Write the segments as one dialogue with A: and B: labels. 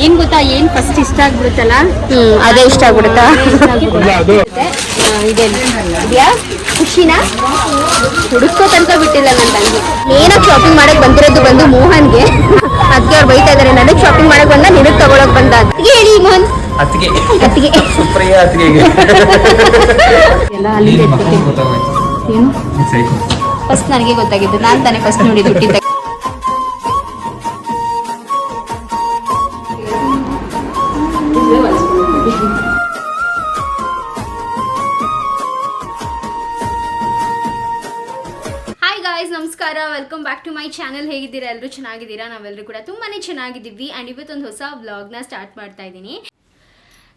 A: ಏನ್ ಗೊತ್ತಾ, ಏನ್ ಫಸ್ಟ್ ಇಷ್ಟ ಆಗ್ಬಿಡುತ್ತಲ್ಲ
B: ಅದೇ ಇಷ್ಟ ಆಗ್ಬಿಡುತ್ತಾ?
A: ಇದೆಯಾ ಖುಷಿನ ಹುಡುಕೋ ತನಕ ಬಿಟ್ಟಿಲ್ಲ ನನ್ನ ತಂಗಿ.
B: ಏನಕ್ಕೆ ಶಾಪಿಂಗ್ ಮಾಡಕ್ ಬಂದಿರೋದು ಮೋಹನ್ಗೆ. ಅದಕ್ಕೆ ಅವ್ರು ಬೈತಾ ಇದಾರೆ, ನನಗೆ ಶಾಪಿಂಗ್ ಮಾಡಕ್ ಬಂದ, ನಿನಗೆ ತಗೊಳಕ್ ಬಂದ.
A: ಹೇಳಿ ಮೋಹನ್
C: ಅತ್ತಿಗೆ
B: ಅತ್ತಿಗೆ
C: ಸುಪ್ರಿಯಾ ಅತ್ತಿಗೆಗೆ
A: ಎಲ್ಲ ಅಲ್ಲಿ ಏನು
C: ಸೈಕಲ್
A: ಫಸ್ಟ್ ನನಗೆ ಗೊತ್ತಾಗಿದ್ದು, ನಾನು ತಾನೇ ಫಸ್ಟ್ ನೋಡಿದ್ದು ಹುಟ್ಟಿದ್ದ. ನಮಸ್ಕಾರ, welcome back to my channel. ಹೇಗಿದ್ದೀರಾ? ಎಲ್ಲರೂ ಚೆನ್ನಾಗಿದ್ದೀರಾ? ನಾವೆಲ್ಲರೂ ಕೂಡ ತುಂಬಾನೇ ಚೆನ್ನಾಗಿದ್ದೀವಿ. ಆ್ಯಂಡ್ ಇವತ್ತೊಂದು ಹೊಸ ವ್ಲಾಗ್ನ ಸ್ಟಾರ್ಟ್ ಮಾಡ್ತಾ ಇದ್ದೀನಿ.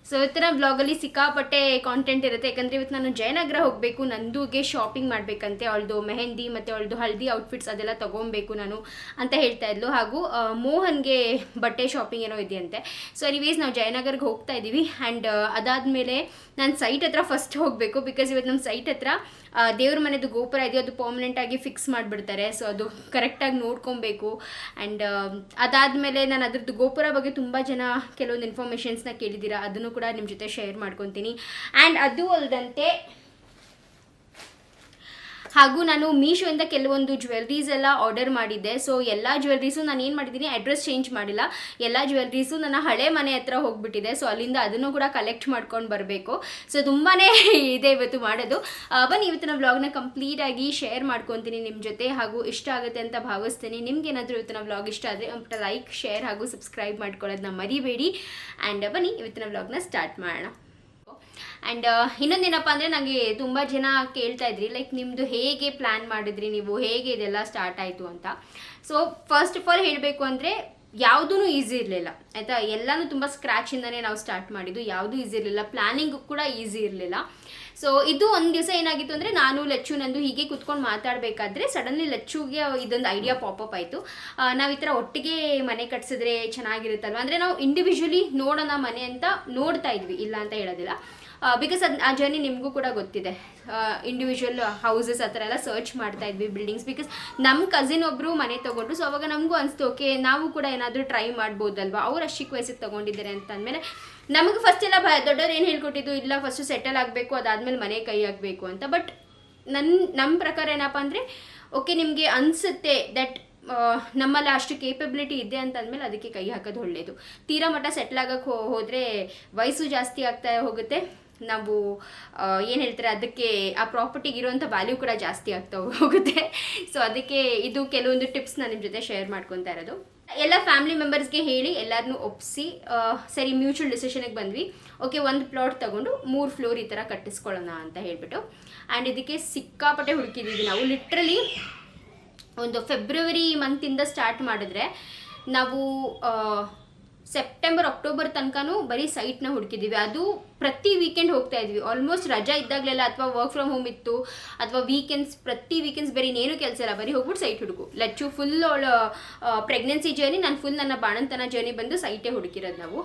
A: ಸೊ ಇವತ್ತಿನ ವ್ಲಾಗಲ್ಲಿ ಸಿಕ್ಕಾಪಟ್ಟೆ ಕಾಂಟೆಂಟ್ ಇರುತ್ತೆ. ಯಾಕಂದರೆ ಇವತ್ತು ನಾನು ಜಯನಗರ ಹೋಗಬೇಕು, ನಂದುಗೆ ಶಾಪಿಂಗ್ ಮಾಡಬೇಕಂತೆ. ಅವಳದು ಮೆಹಂದಿ ಮತ್ತು ಅವಳದು ಹಳದಿ ಔಟ್ಫಿಟ್ಸ್ ಅದೆಲ್ಲ ತೊಗೊಬೇಕು ನಾನು ಅಂತ ಹೇಳ್ತಾ ಇದ್ಲು. ಹಾಗೂ ಮೋಹನ್ಗೆ ಬಟ್ಟೆ ಶಾಪಿಂಗ್ ಏನೋ ಇದೆಯಂತೆ. ಸೊ ಎನಿವೇಸ್ ನಾವು ಜಯನಗರ್ಗೆ ಹೋಗ್ತಾ ಇದ್ದೀವಿ. ಆ್ಯಂಡ್ ಅದಾದಮೇಲೆ ನಾನು ಸೈಟ್ ಹತ್ರ ಫಸ್ಟ್ ಹೋಗಬೇಕು. ಬಿಕಾಸ್ ಇವತ್ತು ನಮ್ಮ ಸೈಟ್ ಹತ್ರ ದೇವ್ರ ಮನೆದು ಗೋಪುರ ಇದೆಯೋ ಅದು ಪರ್ಮನೆಂಟಾಗಿ ಫಿಕ್ಸ್ ಮಾಡಿಬಿಡ್ತಾರೆ. ಸೊ ಅದು ಕರೆಕ್ಟಾಗಿ ನೋಡ್ಕೊಬೇಕು. ಆ್ಯಂಡ್ ಅದಾದಮೇಲೆ ನಾನು ಅದ್ರದ್ದು ಗೋಪುರ ಬಗ್ಗೆ ತುಂಬ ಜನ ಕೆಲವೊಂದು ಇನ್ಫಾರ್ಮೇಷನ್ಸ್ನ ಕೇಳಿದ್ದೀರಾ, ಅದನ್ನು ಕೂಡ ನಿಮ್ಮ ಜೊತೆ ಶೇರ್ ಮಾಡ್ಕೊತೀನಿ. ಆ್ಯಂಡ್ ಅದು ಅಲ್ಲದಂತೆ ಹಾಗೂ ನಾನು ಮೀಶೋಯಿಂದ ಕೆಲವೊಂದು ಜ್ಯುವೆಲ್ರೀಸ್ ಎಲ್ಲ ಆರ್ಡರ್ ಮಾಡಿದ್ದೆ. ಸೊ ಎಲ್ಲ ಜ್ಯುವೆಲ್ರೀಸು ನಾನು ಏನು ಮಾಡಿದ್ದೀನಿ, ಅಡ್ರೆಸ್ ಚೇಂಜ್ ಮಾಡಿಲ್ಲ. ಎಲ್ಲ ಜ್ಯುವೆಲ್ರೀಸು ನನ್ನ ಹಳೆ ಮನೆ ಹತ್ರ ಹೋಗಿಬಿಟ್ಟಿದೆ. ಸೊ ಅಲ್ಲಿಂದ ಅದನ್ನು ಕೂಡ ಕಲೆಕ್ಟ್ ಮಾಡ್ಕೊಂಡು ಬರಬೇಕು. ಸೊ ತುಂಬಾ ಇದೆ ಇವತ್ತು ಮಾಡೋದು. ಬನ್ನಿ ಇವತ್ತಿನ ವ್ಲಾಗ್ನ ಕಂಪ್ಲೀಟಾಗಿ ಶೇರ್ ಮಾಡ್ಕೊತೀನಿ ನಿಮ್ಮ ಜೊತೆ. ಹಾಗೂ ಇಷ್ಟ ಆಗುತ್ತೆ ಅಂತ ಭಾವಿಸ್ತೀನಿ. ನಿಮ್ಗೆ ಏನಾದರೂ ಇವತ್ತಿನ ವ್ಲಾಗ್ ಇಷ್ಟ ಆದರೆ ಲೈಕ್, ಶೇರ್ ಹಾಗೂ ಸಬ್ಸ್ಕ್ರೈಬ್ ಮಾಡ್ಕೊಳ್ಳೋದನ್ನ ಮರಿಬೇಡಿ. ಆ್ಯಂಡ್ ಬನ್ನಿ ಇವತ್ತಿನ ವ್ಲಾಗ್ನ ಸ್ಟಾರ್ಟ್ ಮಾಡೋಣ. ಆ್ಯಂಡ್ ಇನ್ನೊಂದೇನಪ್ಪ ಅಂದರೆ, ನನಗೆ ತುಂಬ ಜನ ಕೇಳ್ತಾ ಇದ್ರಿ, ಲೈಕ್ ನಿಮ್ಮದು ಹೇಗೆ ಪ್ಲ್ಯಾನ್ ಮಾಡಿದ್ರಿ, ನೀವು ಹೇಗೆ ಇದೆಲ್ಲ ಸ್ಟಾರ್ಟ್ ಆಯಿತು ಅಂತ. ಸೊ ಫಸ್ಟ್ ಆಫ್ ಆಲ್ ಹೇಳಬೇಕು ಅಂದರೆ, ಯಾವುದೂ ಈಸಿ ಇರಲಿಲ್ಲ ಆಯಿತಾ. ಎಲ್ಲನೂ ತುಂಬ ಸ್ಕ್ರ್ಯಾಚಿಂದನೇ ನಾವು ಸ್ಟಾರ್ಟ್ ಮಾಡಿದ್ದು. ಯಾವುದೂ ಈಸಿ ಇರಲಿಲ್ಲ, ಪ್ಲ್ಯಾನಿಂಗು ಕೂಡ ಈಸಿ ಇರಲಿಲ್ಲ. ಸೊ ಇದು ಒಂದು ದಿವಸ ಏನಾಗಿತ್ತು ಅಂದರೆ, ನಾನು ಲಚ್ಚು ನಂದು ಹೀಗೆ ಕುತ್ಕೊಂಡು ಮಾತಾಡಬೇಕಾದ್ರೆ ಸಡನ್ಲಿ ಲಚ್ಚುಗೆ ಇದೊಂದು ಐಡಿಯಾ ಪಾಪಪ್ ಆಯಿತು. ನಾವು ಈ ಥರ ಒಟ್ಟಿಗೆ ಮನೆ ಕಟ್ಸಿದ್ರೆ ಚೆನ್ನಾಗಿರುತ್ತಲ್ವ, ಅಂದರೆ ನಾವು ಇಂಡಿವಿಜುವಲಿ ನೋಡೋಣ ಮನೆ ಅಂತ ನೋಡ್ತಾ ಇದ್ವಿ, ಇಲ್ಲ ಅಂತ ಹೇಳೋದಿಲ್ಲ. ಬಿಕಾಸ್ ಆ ಜರ್ನಿ ನಿಮಗೂ ಕೂಡ ಗೊತ್ತಿದೆ. ಇಂಡಿವಿಜುವಲ್ ಹೌಸಸ್ ಆ ಥರ ಎಲ್ಲ ಸರ್ಚ್ ಮಾಡ್ತಾ ಇದ್ವಿ, ಬಿಲ್ಡಿಂಗ್ಸ್. ಬಿಕಾಸ್ ನಮ್ಮ ಕಸಿನ್ ಒಬ್ಬರು ಮನೆ ತೊಗೊಂಡ್ರು. ಸೊ ಅವಾಗ ನಮಗೂ ಅನಿಸ್ತು, ಓಕೆ ನಾವು ಕೂಡ ಏನಾದರೂ ಟ್ರೈ ಮಾಡ್ಬೋದಲ್ವ. ಅವ್ರು ಅಷ್ಟು ಚಿಕ್ಕ ವಯಸ್ಸಿಗೆ ತೊಗೊಂಡಿದ್ದಾರೆ ಅಂತ ಅಂದಮೇಲೆ ನಮಗೆ ಫಸ್ಟ್ ಎಲ್ಲ ದೊಡ್ಡವ್ರು ಏನು ಹೇಳ್ಕೊಟ್ಟಿದ್ದು, ಇಲ್ಲ ಫಸ್ಟು ಸೆಟಲ್ ಆಗಬೇಕು, ಅದಾದಮೇಲೆ ಮನೆ ಕೈ ಆಗಬೇಕು ಅಂತ. ಬಟ್ ನಮ್ಮ ಪ್ರಕಾರ ಏನಪ್ಪ ಅಂದರೆ, ಓಕೆ ನಿಮಗೆ ಅನಿಸುತ್ತೆ ದಟ್ ನಮ್ಮಲ್ಲಿ ಅಷ್ಟು ಕೇಪಬಿಲಿಟಿ ಇದೆ ಅಂತ ಅಂದಮೇಲೆ ಅದಕ್ಕೆ ಕೈ ಹಾಕೋದು ಒಳ್ಳೆಯದು. ತೀರಾ ಮಟ್ಟ ಸೆಟ್ಲ್ ಆಗೋಕ್ಕೆ ಹೋದರೆ ವಯಸ್ಸು ಜಾಸ್ತಿ ಆಗ್ತಾ ಹೋಗುತ್ತೆ. ನಾವು ಏನು ಹೇಳ್ತಾರೆ, ಅದಕ್ಕೆ ಆ ಪ್ರಾಪರ್ಟಿಗೆ ಇರುವಂಥ ವ್ಯಾಲ್ಯೂ ಕೂಡ ಜಾಸ್ತಿ ಆಗ್ತಾ ಹೋಗುತ್ತೆ. ಸೊ ಅದಕ್ಕೆ ಇದು ಕೆಲವೊಂದು ಟಿಪ್ಸ್ ನಾನು ನಿಮ್ಮ ಜೊತೆ ಶೇರ್ ಮಾಡ್ಕೊತಾ ಇರೋದು. ಎಲ್ಲ ಫ್ಯಾಮಿಲಿ ಮೆಂಬರ್ಸ್ಗೆ ಹೇಳಿ ಎಲ್ಲರನ್ನೂ ಒಪ್ಪಿಸಿ ಸರಿ ಮ್ಯೂಚುವಲ್ ಡಿಸಿಷನಿಗೆ ಬಂದ್ವಿ. ಓಕೆ ಒಂದು ಪ್ಲಾಟ್ ತೊಗೊಂಡು 3 ಫ್ಲೋರ್ ಈ ಥರ ಕಟ್ಟಿಸ್ಕೊಳ್ಳೋಣ ಅಂತ ಹೇಳ್ಬಿಟ್ಟು. ಆ್ಯಂಡ್ ಇದಕ್ಕೆ ಸಿಕ್ಕಾಪಟ್ಟೆ ಹುಡುಕಿದ್ದೀವಿ ನಾವು. ಲಿಟ್ರಲಿ ಒಂದು ಫೆಬ್ರವರಿ ಮಂತಿಂದ ಸ್ಟಾರ್ಟ್ ಮಾಡಿದ್ರೆ ನಾವು ಸೆಪ್ಟೆಂಬರ್ ಅಕ್ಟೋಬರ್ ತನಕನೂ ಬರೀ ಸೈಟ್ನ ಹುಡುಕಿದ್ದೀವಿ. ಅದು ಪ್ರತಿ ವೀಕೆಂಡ್ ಹೋಗ್ತಾ ಇದ್ವಿ. ಆಲ್ಮೋಸ್ಟ್ ರಜಾ ಇದ್ದಾಗಲೆಲ್ಲ, ಅಥವಾ ವರ್ಕ್ ಫ್ರಮ್ ಹೋಮ್ ಇತ್ತು, ಅಥವಾ ಪ್ರತಿ ವೀಕೆಂಡ್ಸ್ ಬರೀ ಇನ್ನೇನು ಕೆಲಸ ಇಲ್ಲ, ಬರೀ ಹೋಗ್ಬಿಟ್ಟು ಸೈಟ್ ಹುಡುಕು. ಲಚ್ಚು ಫುಲ್ ಅವಳ ಪ್ರೆಗ್ನೆನ್ಸಿ ಜರ್ನಿ, ನಾನು ಫುಲ್ ನನ್ನ ಬಾಣಂತನ ಜರ್ನಿ ಬಂದು ಸೈಟೇ ಹುಡುಕಿರೋದು ನಾವು.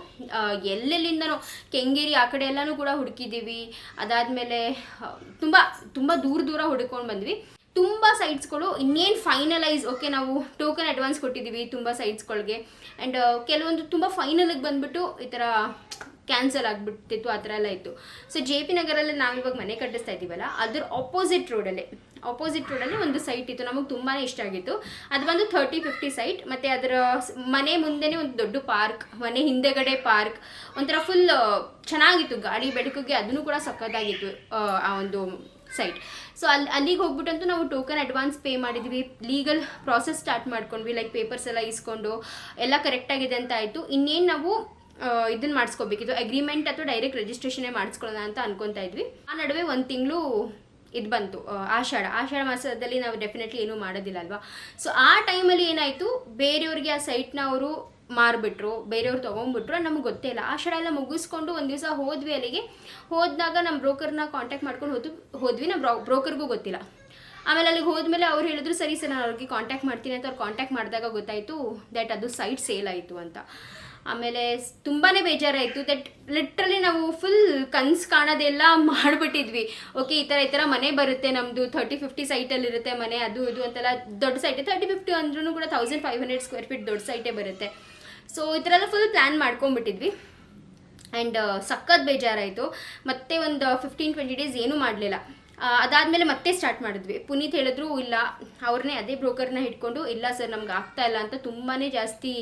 A: ಎಲ್ಲೆಲ್ಲಿಂದನೂ ಕೆಂಗೇರಿ ಆ ಕಡೆ ಎಲ್ಲನೂ ಕೂಡ ಹುಡುಕಿದ್ದೀವಿ. ಅದಾದಮೇಲೆ ತುಂಬ ತುಂಬ ದೂರ ಹುಡುಕೊಂಡು ಬಂದ್ವಿ. ತುಂಬ ಸೈಟ್ಸ್ಗಳು ಇನ್ನೇನು ಫೈನಲೈಸ್, ಓಕೆ ನಾವು ಟೋಕನ್ ಅಡ್ವಾನ್ಸ್ ಕೊಟ್ಟಿದ್ದೀವಿ ತುಂಬ ಸೈಟ್ಸ್ಗಳಿಗೆ. ಆ್ಯಂಡ್ ಕೆಲವೊಂದು ತುಂಬ ಫೈನಲಿಗೆ ಬಂದುಬಿಟ್ಟು ಈ ಥರ ಕ್ಯಾನ್ಸಲ್ ಆಗಿಬಿಟ್ಟಿತ್ತು, ಆ ಥರ ಎಲ್ಲ ಇತ್ತು. ಸೊ JP ನಗರಲ್ಲಿ ನಾವಿವಾಗ ಮನೆ ಕಟ್ಟಿಸ್ತಾ ಇದ್ದೀವಲ್ಲ, ಅದ್ರ ಆಪೋಸಿಟ್ ರೋಡಲ್ಲಿ ಒಂದು ಸೈಟ್ ಇತ್ತು. ನಮಗೆ ತುಂಬಾ ಇಷ್ಟ ಆಗಿತ್ತು. ಅದು ಬಂದು 30-50 ಸೈಟ್. ಮತ್ತು ಅದರ ಮನೆ ಮುಂದೆನೇ ಒಂದು ದೊಡ್ಡ ಪಾರ್ಕ್, ಮನೆ ಹಿಂದೆಗಡೆ ಪಾರ್ಕ್, ಒಂಥರ ಫುಲ್ ಚೆನ್ನಾಗಿತ್ತು. ಗಾಳಿ ಬೆಳಕಿಗೆ ಅದನ್ನು ಕೂಡ ಸಕ್ಕತ್ತಾಗಿತ್ತು ಆ ಒಂದು ಸೈಟ್. ಸೊ ಅಲ್ಲಿಗೆ ಹೋಗ್ಬಿಟ್ಟಂತೂ ನಾವು ಟೋಕನ್ ಅಡ್ವಾನ್ಸ್ ಪೇ ಮಾಡಿದ್ವಿ. ಲೀಗಲ್ ಪ್ರಾಸೆಸ್ ಸ್ಟಾರ್ಟ್ ಮಾಡ್ಕೊಂಡ್ವಿ. ಲೈಕ್ ಪೇಪರ್ಸ್ ಎಲ್ಲ ಇಸ್ಕೊಂಡು ಎಲ್ಲ ಕರೆಕ್ಟಾಗಿದೆ ಅಂತ ಆಯಿತು. ಇನ್ನೇನು ನಾವು ಇದನ್ನು ಮಾಡಿಸ್ಕೋಬೇಕಿತ್ತು, ಅಗ್ರಿಮೆಂಟ್ ಅಥವಾ ಡೈರೆಕ್ಟ್ ರಿಜಿಸ್ಟ್ರೇಷನ್ನೇ ಮಾಡಿಸ್ಕೊಳ್ಳೋಣ ಅಂತ ಅನ್ಕೊತಾ ಇದ್ವಿ. ಆ ನಡುವೆ 1 ತಿಂಗಳು ಇದು ಬಂತು, ಆಷಾಢ ಮಾಸದಲ್ಲಿ ನಾವು ಡೆಫಿನೆಟ್ಲಿ ಏನೂ ಮಾಡೋದಿಲ್ಲ ಅಲ್ವಾ. ಸೊ ಆ ಟೈಮಲ್ಲಿ ಏನಾಯಿತು, ಬೇರೆಯವ್ರಿಗೆ ಆ ಸೈಟ್ನ ಅವರು ಮಾರಿಬಿಟ್ರು, ಬೇರೆಯವ್ರು ತೊಗೊಂಡ್ಬಿಟ್ರು. ನಮಗೆ ಗೊತ್ತೇ ಇಲ್ಲ. ಆಷಾಢ ಎಲ್ಲ ಮುಗಿಸ್ಕೊಂಡು ಒಂದು ದಿವಸ ಹೋದ್ವಿ. ಅಲ್ಲಿಗೆ ಹೋದಾಗ ನಮ್ಮ ಬ್ರೋಕರ್ನ ಕಾಂಟ್ಯಾಕ್ಟ್ ಮಾಡ್ಕೊಂಡು ಹೋದ್ವಿ. ನಮ್ಮ ಬ್ರೋಕರ್ಗೂ ಗೊತ್ತಿಲ್ಲ. ಆಮೇಲೆ ಅಲ್ಲಿಗೆ ಹೋದ್ಮೇಲೆ ಅವ್ರು ಹೇಳಿದ್ರು, ಸರಿ ಸರ್ ನಾನು ಅವ್ರಿಗೆ ಕಾಂಟ್ಯಾಕ್ಟ್ ಮಾಡ್ತೀನಿ ಅಂತ. ಅವ್ರು ಕಾಂಟ್ಯಾಕ್ಟ್ ಮಾಡಿದಾಗ ಗೊತ್ತಾಯಿತು ದಟ್ ಅದು ಸೈಟ್ ಸೇಲ್ ಆಯಿತು ಅಂತ. ಆಮೇಲೆ ತುಂಬಾ ಬೇಜಾರಾಯಿತು ದಟ್ ಲಿಟ್ರಲಿ ನಾವು ಫುಲ್ ಕನ್ಸು ಕಾಣೋದೆಲ್ಲ ಮಾಡಿಬಿಟ್ಟಿದ್ವಿ. ಓಕೆ ಈ ಥರ ಮನೆ ಬರುತ್ತೆ, ನಮ್ಮದು 30-50 ಸೈಟಲ್ಲಿರುತ್ತೆ ಮನೆ, ಅದು ಇದು ಅಂತೆಲ್ಲ ದೊಡ್ಡ ಸೈಟೇ. 30-50 ಅಂದ್ರೂ ಕೂಡ 1500 ಸ್ಕ್ವೇರ್ ಫೀಟ್ ದೊಡ್ಡ ಸೈಟೇ ಬರುತ್ತೆ. ಸೊ ಈ ಥರ ಎಲ್ಲ ಫುಲ್ ಪ್ಲ್ಯಾನ್ ಮಾಡ್ಕೊಂಡ್ಬಿಟ್ಟಿದ್ವಿ. ಆ್ಯಂಡ್ ಸಖತ್ ಬೇಜಾರಾಯಿತು. ಮತ್ತೆ ಒಂದು 15-20 ಡೇಸ್ ಏನೂ ಮಾಡಲಿಲ್ಲ. ಅದಾದಮೇಲೆ ಮತ್ತೆ ಸ್ಟಾರ್ಟ್ ಮಾಡಿದ್ವಿ. ಪುನೀತ್ ಹೇಳಿದ್ರು ಇಲ್ಲ, ಅವ್ರನ್ನೇ ಅದೇ ಬ್ರೋಕರ್ನ ಹಿಡ್ಕೊಂಡು ಇಲ್ಲ ಸರ್ ನಮ್ಗೆ ಆಗ್ತಾ ಇಲ್ಲ ಅಂತ ತುಂಬಾ ಜಾಸ್ತಿ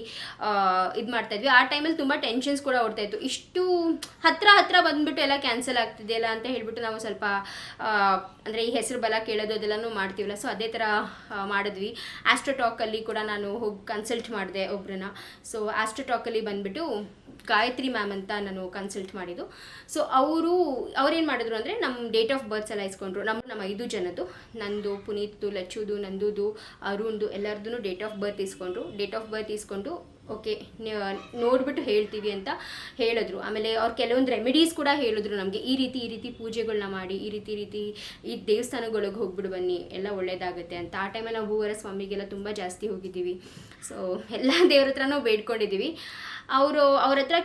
A: ಇದು ಮಾಡ್ತಾಯಿದ್ವಿ. ಆ ಟೈಮಲ್ಲಿ ತುಂಬ ಟೆನ್ಷನ್ಸ್ ಕೂಡ ಓಡ್ತಾಯಿತ್ತು. ಇಷ್ಟು ಹತ್ರ ಬಂದುಬಿಟ್ಟು ಎಲ್ಲ ಕ್ಯಾನ್ಸಲ್ ಆಗ್ತಿದೆಯಲ್ಲ ಅಂತ ಹೇಳ್ಬಿಟ್ಟು ನಾವು ಸ್ವಲ್ಪ ಅಂದರೆ ಈ ಹೆಸರು ಬಲ ಕೇಳೋದು ಅದೆಲ್ಲನೂ ಮಾಡ್ತೀವಲ್ಲ, ಸೊ ಅದೇ ಥರ ಮಾಡಿದ್ವಿ. ಆಸ್ಟ್ರೋಟಾಕಲ್ಲಿ ಕೂಡ ನಾನು ಹೋಗಿ ಕನ್ಸಲ್ಟ್ ಮಾಡಿದೆ ಒಬ್ಬರನ್ನ. ಸೊ ಆಸ್ಟ್ರೋಟಾಕಲ್ಲಿ ಬಂದುಬಿಟ್ಟು ಗಾಯತ್ರಿ ಮ್ಯಾಮ್ ಅಂತ ನಾನು ಕನ್ಸಲ್ಟ್ ಮಾಡಿದ್ದು. ಸೊ ಅವ್ರೇನು ಮಾಡಿದ್ರು ಅಂದರೆ ನಮ್ಮ ಡೇಟ್ ಆಫ್ ಬರ್ತ್ಸ್ ಎಲ್ಲ ಇಸ್ಕೊಂಡ್ರು. ನಮ್ಮ 5 ಜನದ್ದು, ನಂದು, ಪುನೀತ್ದು, ಲಚ್ಚುದು, ನಂದುದು, ಅರುಣ್ದು ಎಲ್ಲರದ್ದು ಡೇಟ್ ಆಫ್ ಬರ್ತ್ ಇಸ್ಕೊಂಡು ಓಕೆ ನೋಡಿಬಿಟ್ಟು ಹೇಳ್ತೀವಿ ಅಂತ ಹೇಳಿದ್ರು. ಆಮೇಲೆ ಅವ್ರು ಕೆಲವೊಂದು ರೆಮಿಡೀಸ್ ಕೂಡ ಹೇಳಿದ್ರು ನಮಗೆ, ಈ ರೀತಿ ಪೂಜೆಗಳನ್ನ ಮಾಡಿ, ಈ ರೀತಿ ಈ ದೇವಸ್ಥಾನಗಳಿಗೆ ಹೋಗ್ಬಿಟ್ಟು ಬನ್ನಿ, ಎಲ್ಲ ಒಳ್ಳೇದಾಗುತ್ತೆ ಅಂತ. ಆ ಟೈಮಲ್ಲಿ ನಾವು ಭೂವರ ಸ್ವಾಮಿಗೆಲ್ಲ ತುಂಬ ಜಾಸ್ತಿ ಹೋಗಿದ್ದೀವಿ. ಸೊ ಎಲ್ಲ ದೇವ್ರ ಹತ್ರನೂ ಬೇಡ್ಕೊಂಡಿದ್ದೀವಿ. ಅವ್ರ ಹತ್ರ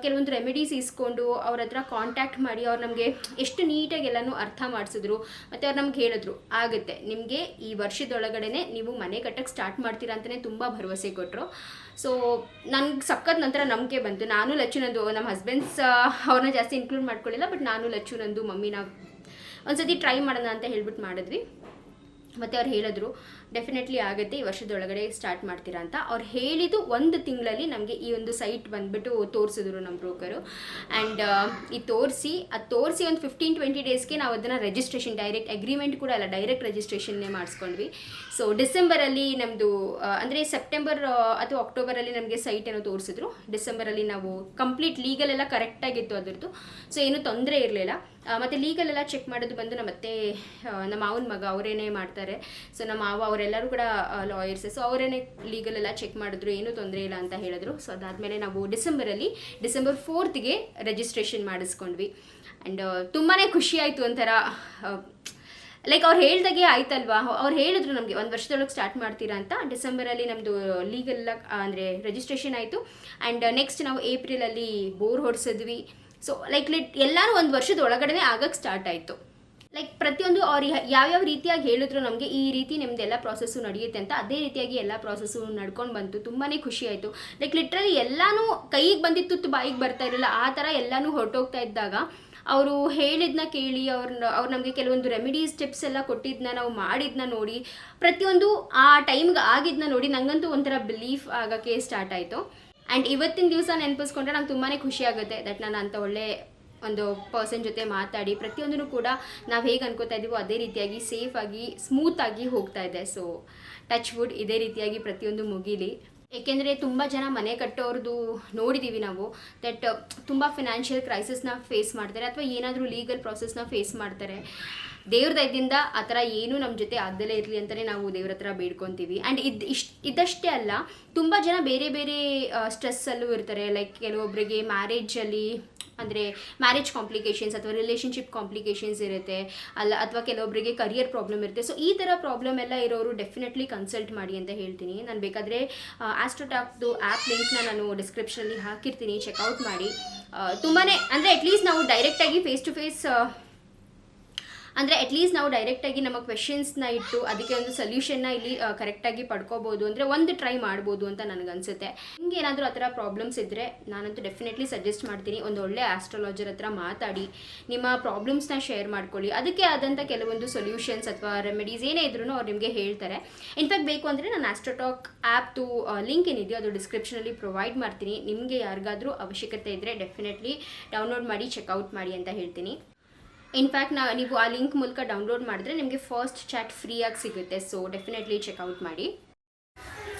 A: ಕೆಲವೊಂದು ರೆಮಿಡೀಸ್ ಇಸ್ಕೊಂಡು ಅವ್ರ ಹತ್ರ ಕಾಂಟ್ಯಾಕ್ಟ್ ಮಾಡಿ ಅವ್ರು ನಮಗೆ ಎಷ್ಟು ನೀಟಾಗಿ ಎಲ್ಲನೂ ಅರ್ಥ ಮಾಡಿಸಿದ್ರು. ಮತ್ತು ಅವ್ರು ನಮ್ಗೆ ಹೇಳಿದ್ರು, ಆಗುತ್ತೆ ನಿಮಗೆ ಈ ವರ್ಷದೊಳಗಡೆ ನೀವು ಮನೆ ಕಟ್ಟಕ್ಕೆ ಸ್ಟಾರ್ಟ್ ಮಾಡ್ತೀರಾ ಅಂತಲೇ ತುಂಬ ಭರವಸೆ ಕೊಟ್ಟರು. ಸೊ ನನಗೆ ಸಖತ್ ನಂತರ ನಂಬಿಕೆ ಬಂತು. ನಾನು ಲಚ್ಚು ನಂದು, ನಮ್ಮ ಹಸ್ಬೆಂಡ್ಸ್ ಅವ್ರನ್ನ ಜಾಸ್ತಿ ಇನ್ಕ್ಲೂಡ್ ಮಾಡ್ಕೊಳ್ಳಿಲ್ಲ, ಬಟ್ ನಾನು ಲಚ್ಚು ನಂದು ಮಮ್ಮಿನ ಒಂದ್ಸತಿ ಟ್ರೈ ಮಾಡೋಣ ಅಂತ ಹೇಳ್ಬಿಟ್ಟು ಮಾಡಿದ್ವಿ. ಮತ್ತು ಅವ್ರು ಹೇಳಿದ್ರು ಡೆಫಿನೆಟ್ಲಿ ಆಗುತ್ತೆ, ಈ ವರ್ಷದೊಳಗಡೆ ಸ್ಟಾರ್ಟ್ ಮಾಡ್ತೀರಾ ಅಂತ. ಅವ್ರು ಹೇಳಿದ್ದು 1 ತಿಂಗಳಲ್ಲಿ ನಮಗೆ ಈ ಒಂದು ಸೈಟ್ ಬಂದುಬಿಟ್ಟು ತೋರಿಸಿದ್ರು ನಮ್ಮ ಬ್ರೋಕರು. ಆ್ಯಂಡ್ ಈ ತೋರಿಸಿ ಒಂದು 15-20 ಡೇಸ್ಗೆ ನಾವು ಅದನ್ನು ರಿಜಿಸ್ಟ್ರೇಷನ್, ಡೈರೆಕ್ಟ್ ಅಗ್ರಿಮೆಂಟ್ ಕೂಡ ಅಲ್ಲ, ಡೈರೆಕ್ಟ್ ರಿಜಿಸ್ಟ್ರೇಷನ್ನೇ ಮಾಡಿಸ್ಕೊಂಡ್ವಿ. ಸೊ ಡಿಸೆಂಬರಲ್ಲಿ ನಮ್ಮದು ಅಂದರೆ ಸೆಪ್ಟೆಂಬರ್ ಅಥವಾ ಅಕ್ಟೋಬರಲ್ಲಿ ನಮಗೆ ಸೈಟ್ ಏನೋ ತೋರಿಸಿದ್ರು. ಡಿಸೆಂಬರಲ್ಲಿ ನಾವು ಕಂಪ್ಲೀಟ್ ಲೀಗಲ್ ಎಲ್ಲ ಕರೆಕ್ಟಾಗಿತ್ತು ಅದರದ್ದು, ಸೊ ಏನೂ ತೊಂದರೆ ಇರಲಿಲ್ಲ. ಮತ್ತು ಲೀಗಲ್ ಎಲ್ಲ ಚೆಕ್ ಮಾಡೋದು ಬಂದು ನಮ್ಮ ಮಾವನ ಮಗ ಅವರೇನೇ ಮಾಡ್ತಾರೆ. ಸೊ ನಮ್ಮ ಮಾವ ಅವರೆಲ್ಲರೂ ಕೂಡ ಲಾಯರ್ಸ್. ಸೊ ಅವರೇನೇ ಲೀಗಲ್ ಎಲ್ಲ ಚೆಕ್ ಮಾಡಿದ್ರು, ಏನೂ ತೊಂದರೆ ಇಲ್ಲ ಅಂತ ಹೇಳಿದ್ರು. ಸೊ ಅದಾದಮೇಲೆ ನಾವು ಡಿಸೆಂಬರ್ 4ಗೆ ರಿಜಿಸ್ಟ್ರೇಷನ್ ಮಾಡಿಸ್ಕೊಂಡ್ವಿ. ಆ್ಯಂಡ್ ತುಂಬಾ ಖುಷಿ ಆಯಿತು ಒಂಥರ. ಲೈಕ್ ಅವ್ರು ಹೇಳ್ದಾಗೆ ಆಯ್ತಲ್ವಾ, ಅವ್ರು ಹೇಳಿದ್ರು ನಮಗೆ 1 ವರ್ಷದೊಳಗೆ ಸ್ಟಾರ್ಟ್ ಮಾಡ್ತೀರಾ ಅಂತ. ಡಿಸೆಂಬರಲ್ಲಿ ನಮ್ಮದು ಲೀಗಲ್ ಅಂದರೆ ರಿಜಿಸ್ಟ್ರೇಷನ್ ಆಯಿತು. ಆ್ಯಂಡ್ ನೆಕ್ಸ್ಟ್ ನಾವು ಏಪ್ರಿಲಲ್ಲಿ ಬೋರ್ ಹೊಡಿಸಿದ್ವಿ. ಸೊ ಲೈಕ್ ಎಲ್ಲರೂ 1 ವರ್ಷದ ಒಳಗಡೆ ಆಗಕ್ಕೆ ಸ್ಟಾರ್ಟ್ ಆಯಿತು. ಲೈಕ್ ಪ್ರತಿಯೊಂದು ಅವ್ರು ಯಾವ್ಯಾವ ರೀತಿಯಾಗಿ ಹೇಳಿದ್ರು ನಮಗೆ, ಈ ರೀತಿ ನಿಮ್ಮದೆಲ್ಲ ಪ್ರಾಸೆಸ್ಸು ನಡೆಯುತ್ತೆ ಅಂತ, ಅದೇ ರೀತಿಯಾಗಿ ಎಲ್ಲ ಪ್ರಾಸೆಸ್ಸು ನಡ್ಕೊಂಡು ಬಂತು. ತುಂಬಾ ಖುಷಿ ಆಯಿತು. ಲೈಕ್ ಲಿಟ್ರಲಿ ಎಲ್ಲನೂ ಕೈಗೆ ಬಂದಿತ್ತು, ಬಾಯಿಗೆ ಬರ್ತಾ ಇರಲಿಲ್ಲ, ಆ ಥರ ಎಲ್ಲನೂ ಹೊರಟೋಗ್ತಾ ಇದ್ದಾಗ ಅವರು ಹೇಳಿದ್ನ ಕೇಳಿ ಅವ್ರು ನಮಗೆ ಕೆಲವೊಂದು ರೆಮಿಡೀಸ್ ಟಿಪ್ಸ್ ಎಲ್ಲ ಕೊಟ್ಟಿದ್ದನ್ನ ನಾವು ಮಾಡಿದ್ನ ನೋಡಿ, ಪ್ರತಿಯೊಂದು ಆ ಟೈಮ್ಗೆ ಆಗಿದ್ದನ್ನ ನೋಡಿ ನನಗಂತೂ ಒಂಥರ ಬಿಲೀಫ್ ಆಗೋಕ್ಕೆ ಸ್ಟಾರ್ಟ್ ಆಯಿತು. ಆ್ಯಂಡ್ ಇವತ್ತಿನ ದಿವಸ ನೆನಪಿಸ್ಕೊಂಡ್ರೆ ನಂಗೆ ತುಂಬಾ ಖುಷಿ ಆಗುತ್ತೆ ದಟ್ ನಾನು ಅಂಥ ಒಳ್ಳೆ ಒಂದು ಪರ್ಸನ್ ಜೊತೆ ಮಾತಾಡಿ ಪ್ರತಿಯೊಂದೂ ಕೂಡ ನಾವು ಹೇಗೆ ಅನ್ಕೋತಾ ಇದ್ದೀವೋ ಅದೇ ರೀತಿಯಾಗಿ ಸೇಫಾಗಿ ಸ್ಮೂತಾಗಿ ಹೋಗ್ತಾ ಇದೆ. ಸೊ ಟಚ್ ವುಡ್ ಇದೇ ರೀತಿಯಾಗಿ ಪ್ರತಿಯೊಂದು ಮುಗೀಲಿ. ಏಕೆಂದರೆ ತುಂಬ ಜನ ಮನೆ ಕಟ್ಟೋರ್ದು ನೋಡಿದ್ದೀವಿ ನಾವು, ದಟ್ ತುಂಬ ಫಿನಾನ್ಷಿಯಲ್ ಕ್ರೈಸಿಸ್ನ ಫೇಸ್ ಮಾಡ್ತಾರೆ ಅಥವಾ ಏನಾದರೂ ಲೀಗಲ್ ಪ್ರಾಸೆಸ್ನ ಫೇಸ್ ಮಾಡ್ತಾರೆ. ದೇವ್ರ ದಯದಿಂದ ಆ ಥರ ಏನೂ ನಮ್ಮ ಜೊತೆ ಆಗದಲ್ಲೇ ಇರಲಿ ಅಂತಲೇ ನಾವು ದೇವ್ರ ಹತ್ರ ಬೇಡ್ಕೊತೀವಿ. ಆ್ಯಂಡ್ ಇದಷ್ಟೇ ಅಲ್ಲ, ತುಂಬ ಜನ ಬೇರೆ ಬೇರೆ ಸ್ಟ್ರೆಸ್ಸಲ್ಲೂ ಇರ್ತಾರೆ. ಲೈಕ್ ಕೆಲವೊಬ್ಬರಿಗೆ ಮ್ಯಾರೇಜಲ್ಲಿ ಅಂದರೆ ಮ್ಯಾರೇಜ್ ಕಾಂಪ್ಲಿಕೇಶನ್ಸ್ ಅಥವಾ ರಿಲೇಷನ್ಶಿಪ್ ಕಾಂಪ್ಲಿಕೇಶನ್ಸ್ ಇರುತ್ತೆ, ಅಥವಾ ಕೆಲವೊಬ್ಬರಿಗೆ ಕರಿಯರ್ ಪ್ರಾಬ್ಲಮ್ ಇರುತ್ತೆ. ಸೊ ಈ ಥರ ಪ್ರಾಬ್ಲಮ್ ಎಲ್ಲ ಇರೋರು ಡೆಫಿನೆಟ್ಲಿ ಕನ್ಸಲ್ಟ್ ಮಾಡಿ ಅಂತ ಹೇಳ್ತೀನಿ. ನಾನು ಬೇಕಾದರೆ ಆಸ್ಟ್ರೋಟಾಕ್ದು ಆ್ಯಪ್ ಲಿಂಕ್ನ ನಾನು ಡಿಸ್ಕ್ರಿಪ್ಷನಲ್ಲಿ ಹಾಕಿರ್ತೀನಿ, ಚೆಕ್ಔಟ್ ಮಾಡಿ. ತುಂಬಾ ಅಂದರೆ ಅಟ್ಲೀಸ್ಟ್ ನಾವು ಡೈರೆಕ್ಟಾಗಿ ಫೇಸ್ ಟು ಫೇಸ್ ನಾವು ಡೈರೆಕ್ಟಾಗಿ ನಮ್ಮ ಕ್ವೆಶನ್ಸ್ನ ಇಟ್ಟು ಅದಕ್ಕೆ ಒಂದು ಸೊಲ್ಯೂಷನ್ನ ಇಲ್ಲಿ ಕರೆಕ್ಟಾಗಿ ಪಡ್ಕೋಬೋದು, ಅಂದರೆ ಒಂದು ಟ್ರೈ ಮಾಡ್ಬೋದು ಅಂತ ನನಗನ್ಸುತ್ತೆ. ನಿಮ್ಗೆ ಏನಾದರೂ ಆ ಥರ ಪ್ರಾಬ್ಲಮ್ಸ್ ಇದ್ದರೆ ನಾನಂತೂ ಡೆಫಿನೆಟ್ಲಿ ಸಜೆಸ್ಟ್ ಮಾಡ್ತೀನಿ, ಒಂದು ಒಳ್ಳೆ ಆಸ್ಟ್ರಾಲಜರ್ ಹತ್ರ ಮಾತಾಡಿ ನಿಮ್ಮ ಪ್ರಾಬ್ಲಮ್ಸ್ನ ಶೇರ್ ಮಾಡ್ಕೊಳ್ಳಿ. ಅದಕ್ಕೆ ಆದಂಥ ಕೆಲವೊಂದು ಸೊಲ್ಯೂಷನ್ಸ್ ಅಥವಾ ರೆಮಿಡೀಸ್ ಏನೇ ಇದ್ರೂ ಅವ್ರು ನಿಮಗೆ ಹೇಳ್ತಾರೆ. ಇನ್ಫ್ಯಾಕ್ಟ್ ಬೇಕು ಅಂದರೆ ನಾನು ಆಸ್ಟ್ರೋಟಾಕ್ ಆ್ಯಪ್ದು ಲಿಂಕ್ ಏನಿದೆಯೋ ಅದು ಡಿಸ್ಕ್ರಿಪ್ಷನಲ್ಲಿ ಪ್ರೊವೈಡ್ ಮಾಡ್ತೀನಿ. ನಿಮಗೆ ಯಾರಿಗಾದರೂ ಅವಶ್ಯಕತೆ ಇದ್ದರೆ ಡೆಫಿನೆಟ್ಲಿ ಡೌನ್ಲೋಡ್ ಮಾಡಿ ಚೆಕ್ಔಟ್ ಮಾಡಿ ಅಂತ ಹೇಳ್ತೀನಿ. ಇನ್ಫ್ಯಾಕ್ಟ್ ನೀವು ಆ ಲಿಂಕ್ ಮೂಲಕ ಡೌನ್ಲೋಡ್ ಮಾಡಿದ್ರೆ ನಿಮಗೆ ಫಸ್ಟ್ ಚಾಟ್ ಫ್ರೀಯಾಗಿ ಸಿಗುತ್ತೆ. ಸೊ ಡೆಫಿನೆಟ್ಲಿ ಚೆಕ್ಔಟ್ ಮಾಡಿ.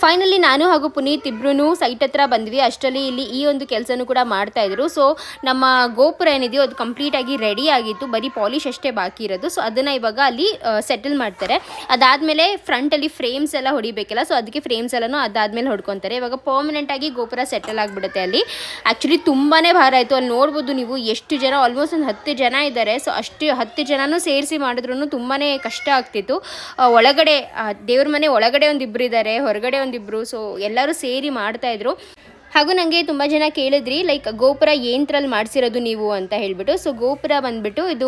A: ಫೈನಲಿ ನಾನು ಹಾಗೂ ಪುನೀತ್ ಇಬ್ಬರೂ ಸೈಟ್ ಹತ್ರ ಬಂದ್ವಿ. ಅಷ್ಟರಲ್ಲಿ ಇಲ್ಲಿ ಈ ಒಂದು ಕೆಲಸನೂ ಕೂಡ ಮಾಡ್ತಾಯಿದ್ರು. ಸೊ ನಮ್ಮ ಗೋಪುರ ಏನಿದೆಯೋ ಅದು ಕಂಪ್ಲೀಟಾಗಿ ರೆಡಿ ಆಗಿತ್ತು, ಬರೀ ಪಾಲಿಶ್ ಅಷ್ಟೇ ಬಾಕಿ ಇರೋದು. ಸೊ ಅದನ್ನು ಇವಾಗ ಅಲ್ಲಿ ಸೆಟಲ್ ಮಾಡ್ತಾರೆ. ಅದಾದಮೇಲೆ ಫ್ರಂಟಲ್ಲಿ ಫ್ರೇಮ್ಸ್ ಎಲ್ಲ ಹೊಡಿಬೇಕಲ್ಲ, ಸೊ ಅದಕ್ಕೆ ಫ್ರೇಮ್ಸ್ ಎಲ್ಲನೂ ಅದಾದಮೇಲೆ ಹೊಡ್ಕೊತಾರೆ. ಇವಾಗ ಪರ್ಮನೆಂಟಾಗಿ ಗೋಪುರ ಸೆಟಲ್ ಆಗಿಬಿಡುತ್ತೆ ಅಲ್ಲಿ. ಆ್ಯಕ್ಚುಲಿ ತುಂಬಾ ಭಾರ ಆಯಿತು. ಅಲ್ಲಿ ನೋಡ್ಬೋದು ನೀವು ಎಷ್ಟು ಜನ, ಆಲ್ಮೋಸ್ಟ್ ಒಂದು 10 ಜನ ಇದ್ದಾರೆ. ಸೊ ಅಷ್ಟು 10 ಜನನೂ ಸೇರಿಸಿ ಮಾಡಿದ್ರೂ ತುಂಬಾ ಕಷ್ಟ ಆಗ್ತಿತ್ತು. ಒಳಗಡೆ ದೇವ್ರ ಮನೆ ಒಳಗಡೆ ಒಂದಿಬ್ಬರು ಇದ್ದಾರೆ, ಹೊರಗಡೆ ಒಂದಿಬ್ಬರು. ಸೊ ಎಲ್ಲರೂ ಸೇರಿ ಮಾಡ್ತಾಯಿದ್ರು. ಹಾಗೂ ನನಗೆ ತುಂಬ ಜನ ಕೇಳಿದ್ರಿ ಲೈಕ್ ಗೋಪುರ ಏನರಲ್ಲಿ ಮಾಡಿಸಿರೋದು ನೀವು ಅಂತ ಹೇಳಿಬಿಟ್ಟು. ಸೊ ಗೋಪುರ ಬಂದುಬಿಟ್ಟು ಇದು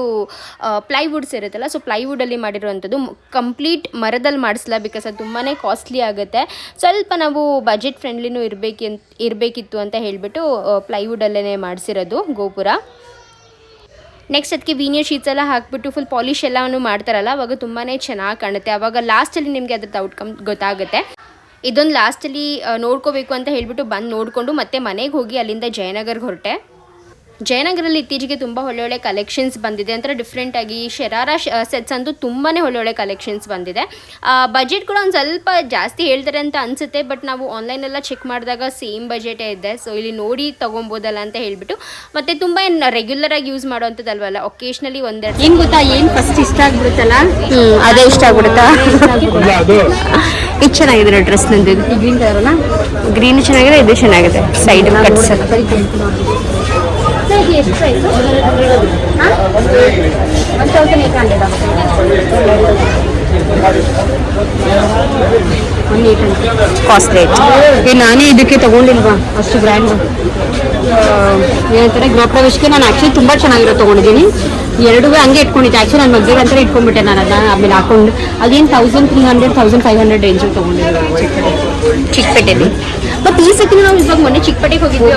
A: ಪ್ಲೈವುಡ್ಸ್ ಇರುತ್ತಲ್ಲ, ಸೊ ಪ್ಲೈವುಡಲ್ಲಿ ಮಾಡಿರೋವಂಥದ್ದು. ಕಂಪ್ಲೀಟ್ ಮರದಲ್ಲಿ ಮಾಡಿಸಲ್ಲ, ಬಿಕಾಸ್ ಅದು ತುಂಬಾ ಕಾಸ್ಟ್ಲಿ ಆಗುತ್ತೆ. ಸ್ವಲ್ಪ ನಾವು ಬಜೆಟ್ ಫ್ರೆಂಡ್ಲಿನೂ ಇರಬೇಕಿತ್ತು ಅಂತ ಹೇಳಿಬಿಟ್ಟು ಪ್ಲೈವುಡಲ್ಲೇ ಮಾಡಿಸಿರೋದು ಗೋಪುರ. ನೆಕ್ಸ್ಟ್ ಅದಕ್ಕೆ ವೀನಿಯರ್ ಶೀಟ್ಸ್ ಎಲ್ಲ ಹಾಕಿಬಿಟ್ಟು ಫುಲ್ ಪಾಲಿಷ್ ಎಲ್ಲನೂ ಮಾಡ್ತಾರಲ್ಲ, ಅವಾಗ ತುಂಬಾ ಚೆನ್ನಾಗಿ ಕಾಣುತ್ತೆ. ಆವಾಗ ಲಾಸ್ಟಲ್ಲಿ ನಿಮಗೆ ಅದ್ರದ್ದು ಔಟ್ಕಮ್ ಗೊತ್ತಾಗುತ್ತೆ. ಇದೊಂದು ಲಾಸ್ಟಲ್ಲಿ ನೋಡ್ಕೋಬೇಕು ಅಂತ ಹೇಳಿಬಿಟ್ಟು ಬಂದು ನೋಡಿಕೊಂಡು ಮತ್ತೆ ಮನೆಗೆ ಹೋಗಿ ಅಲ್ಲಿಂದ ಜಯನಗರ್ಗೆ ಹೊರಟೆ. ಜಯನಗರಲ್ಲಿ ಇತ್ತೀಚೆಗೆ ತುಂಬ ಒಳ್ಳೊಳ್ಳೆ ಕಲೆಕ್ಷನ್ಸ್ ಬಂದಿದೆ, ಒಂಥರ ಡಿಫ್ರೆಂಟಾಗಿ ಶರಾರ ಸೆಟ್ಸ್ ಅಂತೂ ತುಂಬಾ ಒಳ್ಳೊಳ್ಳೆ ಕಲೆಕ್ಷನ್ಸ್ ಬಂದಿದೆ. ಬಜೆಟ್ ಕೂಡ ಒಂದು ಸ್ವಲ್ಪ ಜಾಸ್ತಿ ಹೇಳ್ತಾರೆ ಅಂತ ಅನಿಸುತ್ತೆ, ಬಟ್ ನಾವು ಆನ್ಲೈನೆಲ್ಲ ಚೆಕ್ ಮಾಡಿದಾಗ ಸೇಮ್ ಬಜೆಟೇ ಇದೆ. ಸೊ ಇಲ್ಲಿ ನೋಡಿ ತೊಗೊಬೋದಲ್ಲ ಅಂತ ಹೇಳಿಬಿಟ್ಟು. ಮತ್ತು ತುಂಬ ಏನು ರೆಗ್ಯುಲರಾಗಿ ಯೂಸ್ ಮಾಡೋವಂಥದ್ದಲ್ವಲ್ಲ, ಒಕೇಶ್ನಲಿ ಒಂದೆರಡು.
B: ಏನು ಗೊತ್ತಾ, ಏನು ಫಸ್ಟ್ ಇಷ್ಟ ಆಗ್ಬಿಡುತ್ತಲ್ಲ, ಅದೇ ಇಷ್ಟ ಆಗ್ಬಿಡುತ್ತಾ. ಇದು ಚೆನ್ನಾಗಿದೆ ಡ್ರೆಸ್ ನಂದು. ಇದು ಗ್ರೀನ್ ಕಲರ್, ಗ್ರೀನ್ ಚೆನ್ನಾಗಿದೆ, ಇದು ಚೆನ್ನಾಗಿದೆ. ಸೈಡ್ ಕಟ್ಸ್ ಎಷ್ಟು ಪ್ರೈಸು? 1800. ಕಾಸ್ಟ್ಲಿ ಆಯ್ತು. ನಾನೇ ಇದಕ್ಕೆ ತಗೊಂಡಿಲ್ವಾ ಅಷ್ಟು ಬ್ರ್ಯಾಂಡ್. ಏನಂತಾರೆ, ಗೃಹ ಪ್ರವೇಶಕ್ಕೆ ನಾನು ಆ್ಯಕ್ಚುಲಿ ತುಂಬ ಚೆನ್ನಾಗಿರೋ ತೊಗೊಂಡಿದ್ದೀನಿ. ಎರಡೂ ಹಂಗೆ ಇಟ್ಕೊಂಡಿದ್ದೆ. ಆ್ಯಕ್ಚುಲಿ ನನ್ನ ಮದುವೆಗೆ ಅಂತ ಇಟ್ಕೊಂಡ್ಬಿಟ್ಟೆ ನಾನು ಅದನ್ನ. ಆಮೇಲೆ ಹಾಕೊಂಡು ಅದೇನು 1300 1500 ರೇಂಜಲ್ಲಿ ತೊಗೊಂಡಿದ್ದೆ ಚಿಕ್ಕಪೇಟೆಯಲ್ಲಿ. ಮತ್ತು ಈ ಸತಿ ನಾವು ಇವಾಗ ಮೊನ್ನೆ ಚಿಕ್ಕಪೇಟೆಗೆ ಹೋಗಿದ್ವಿ.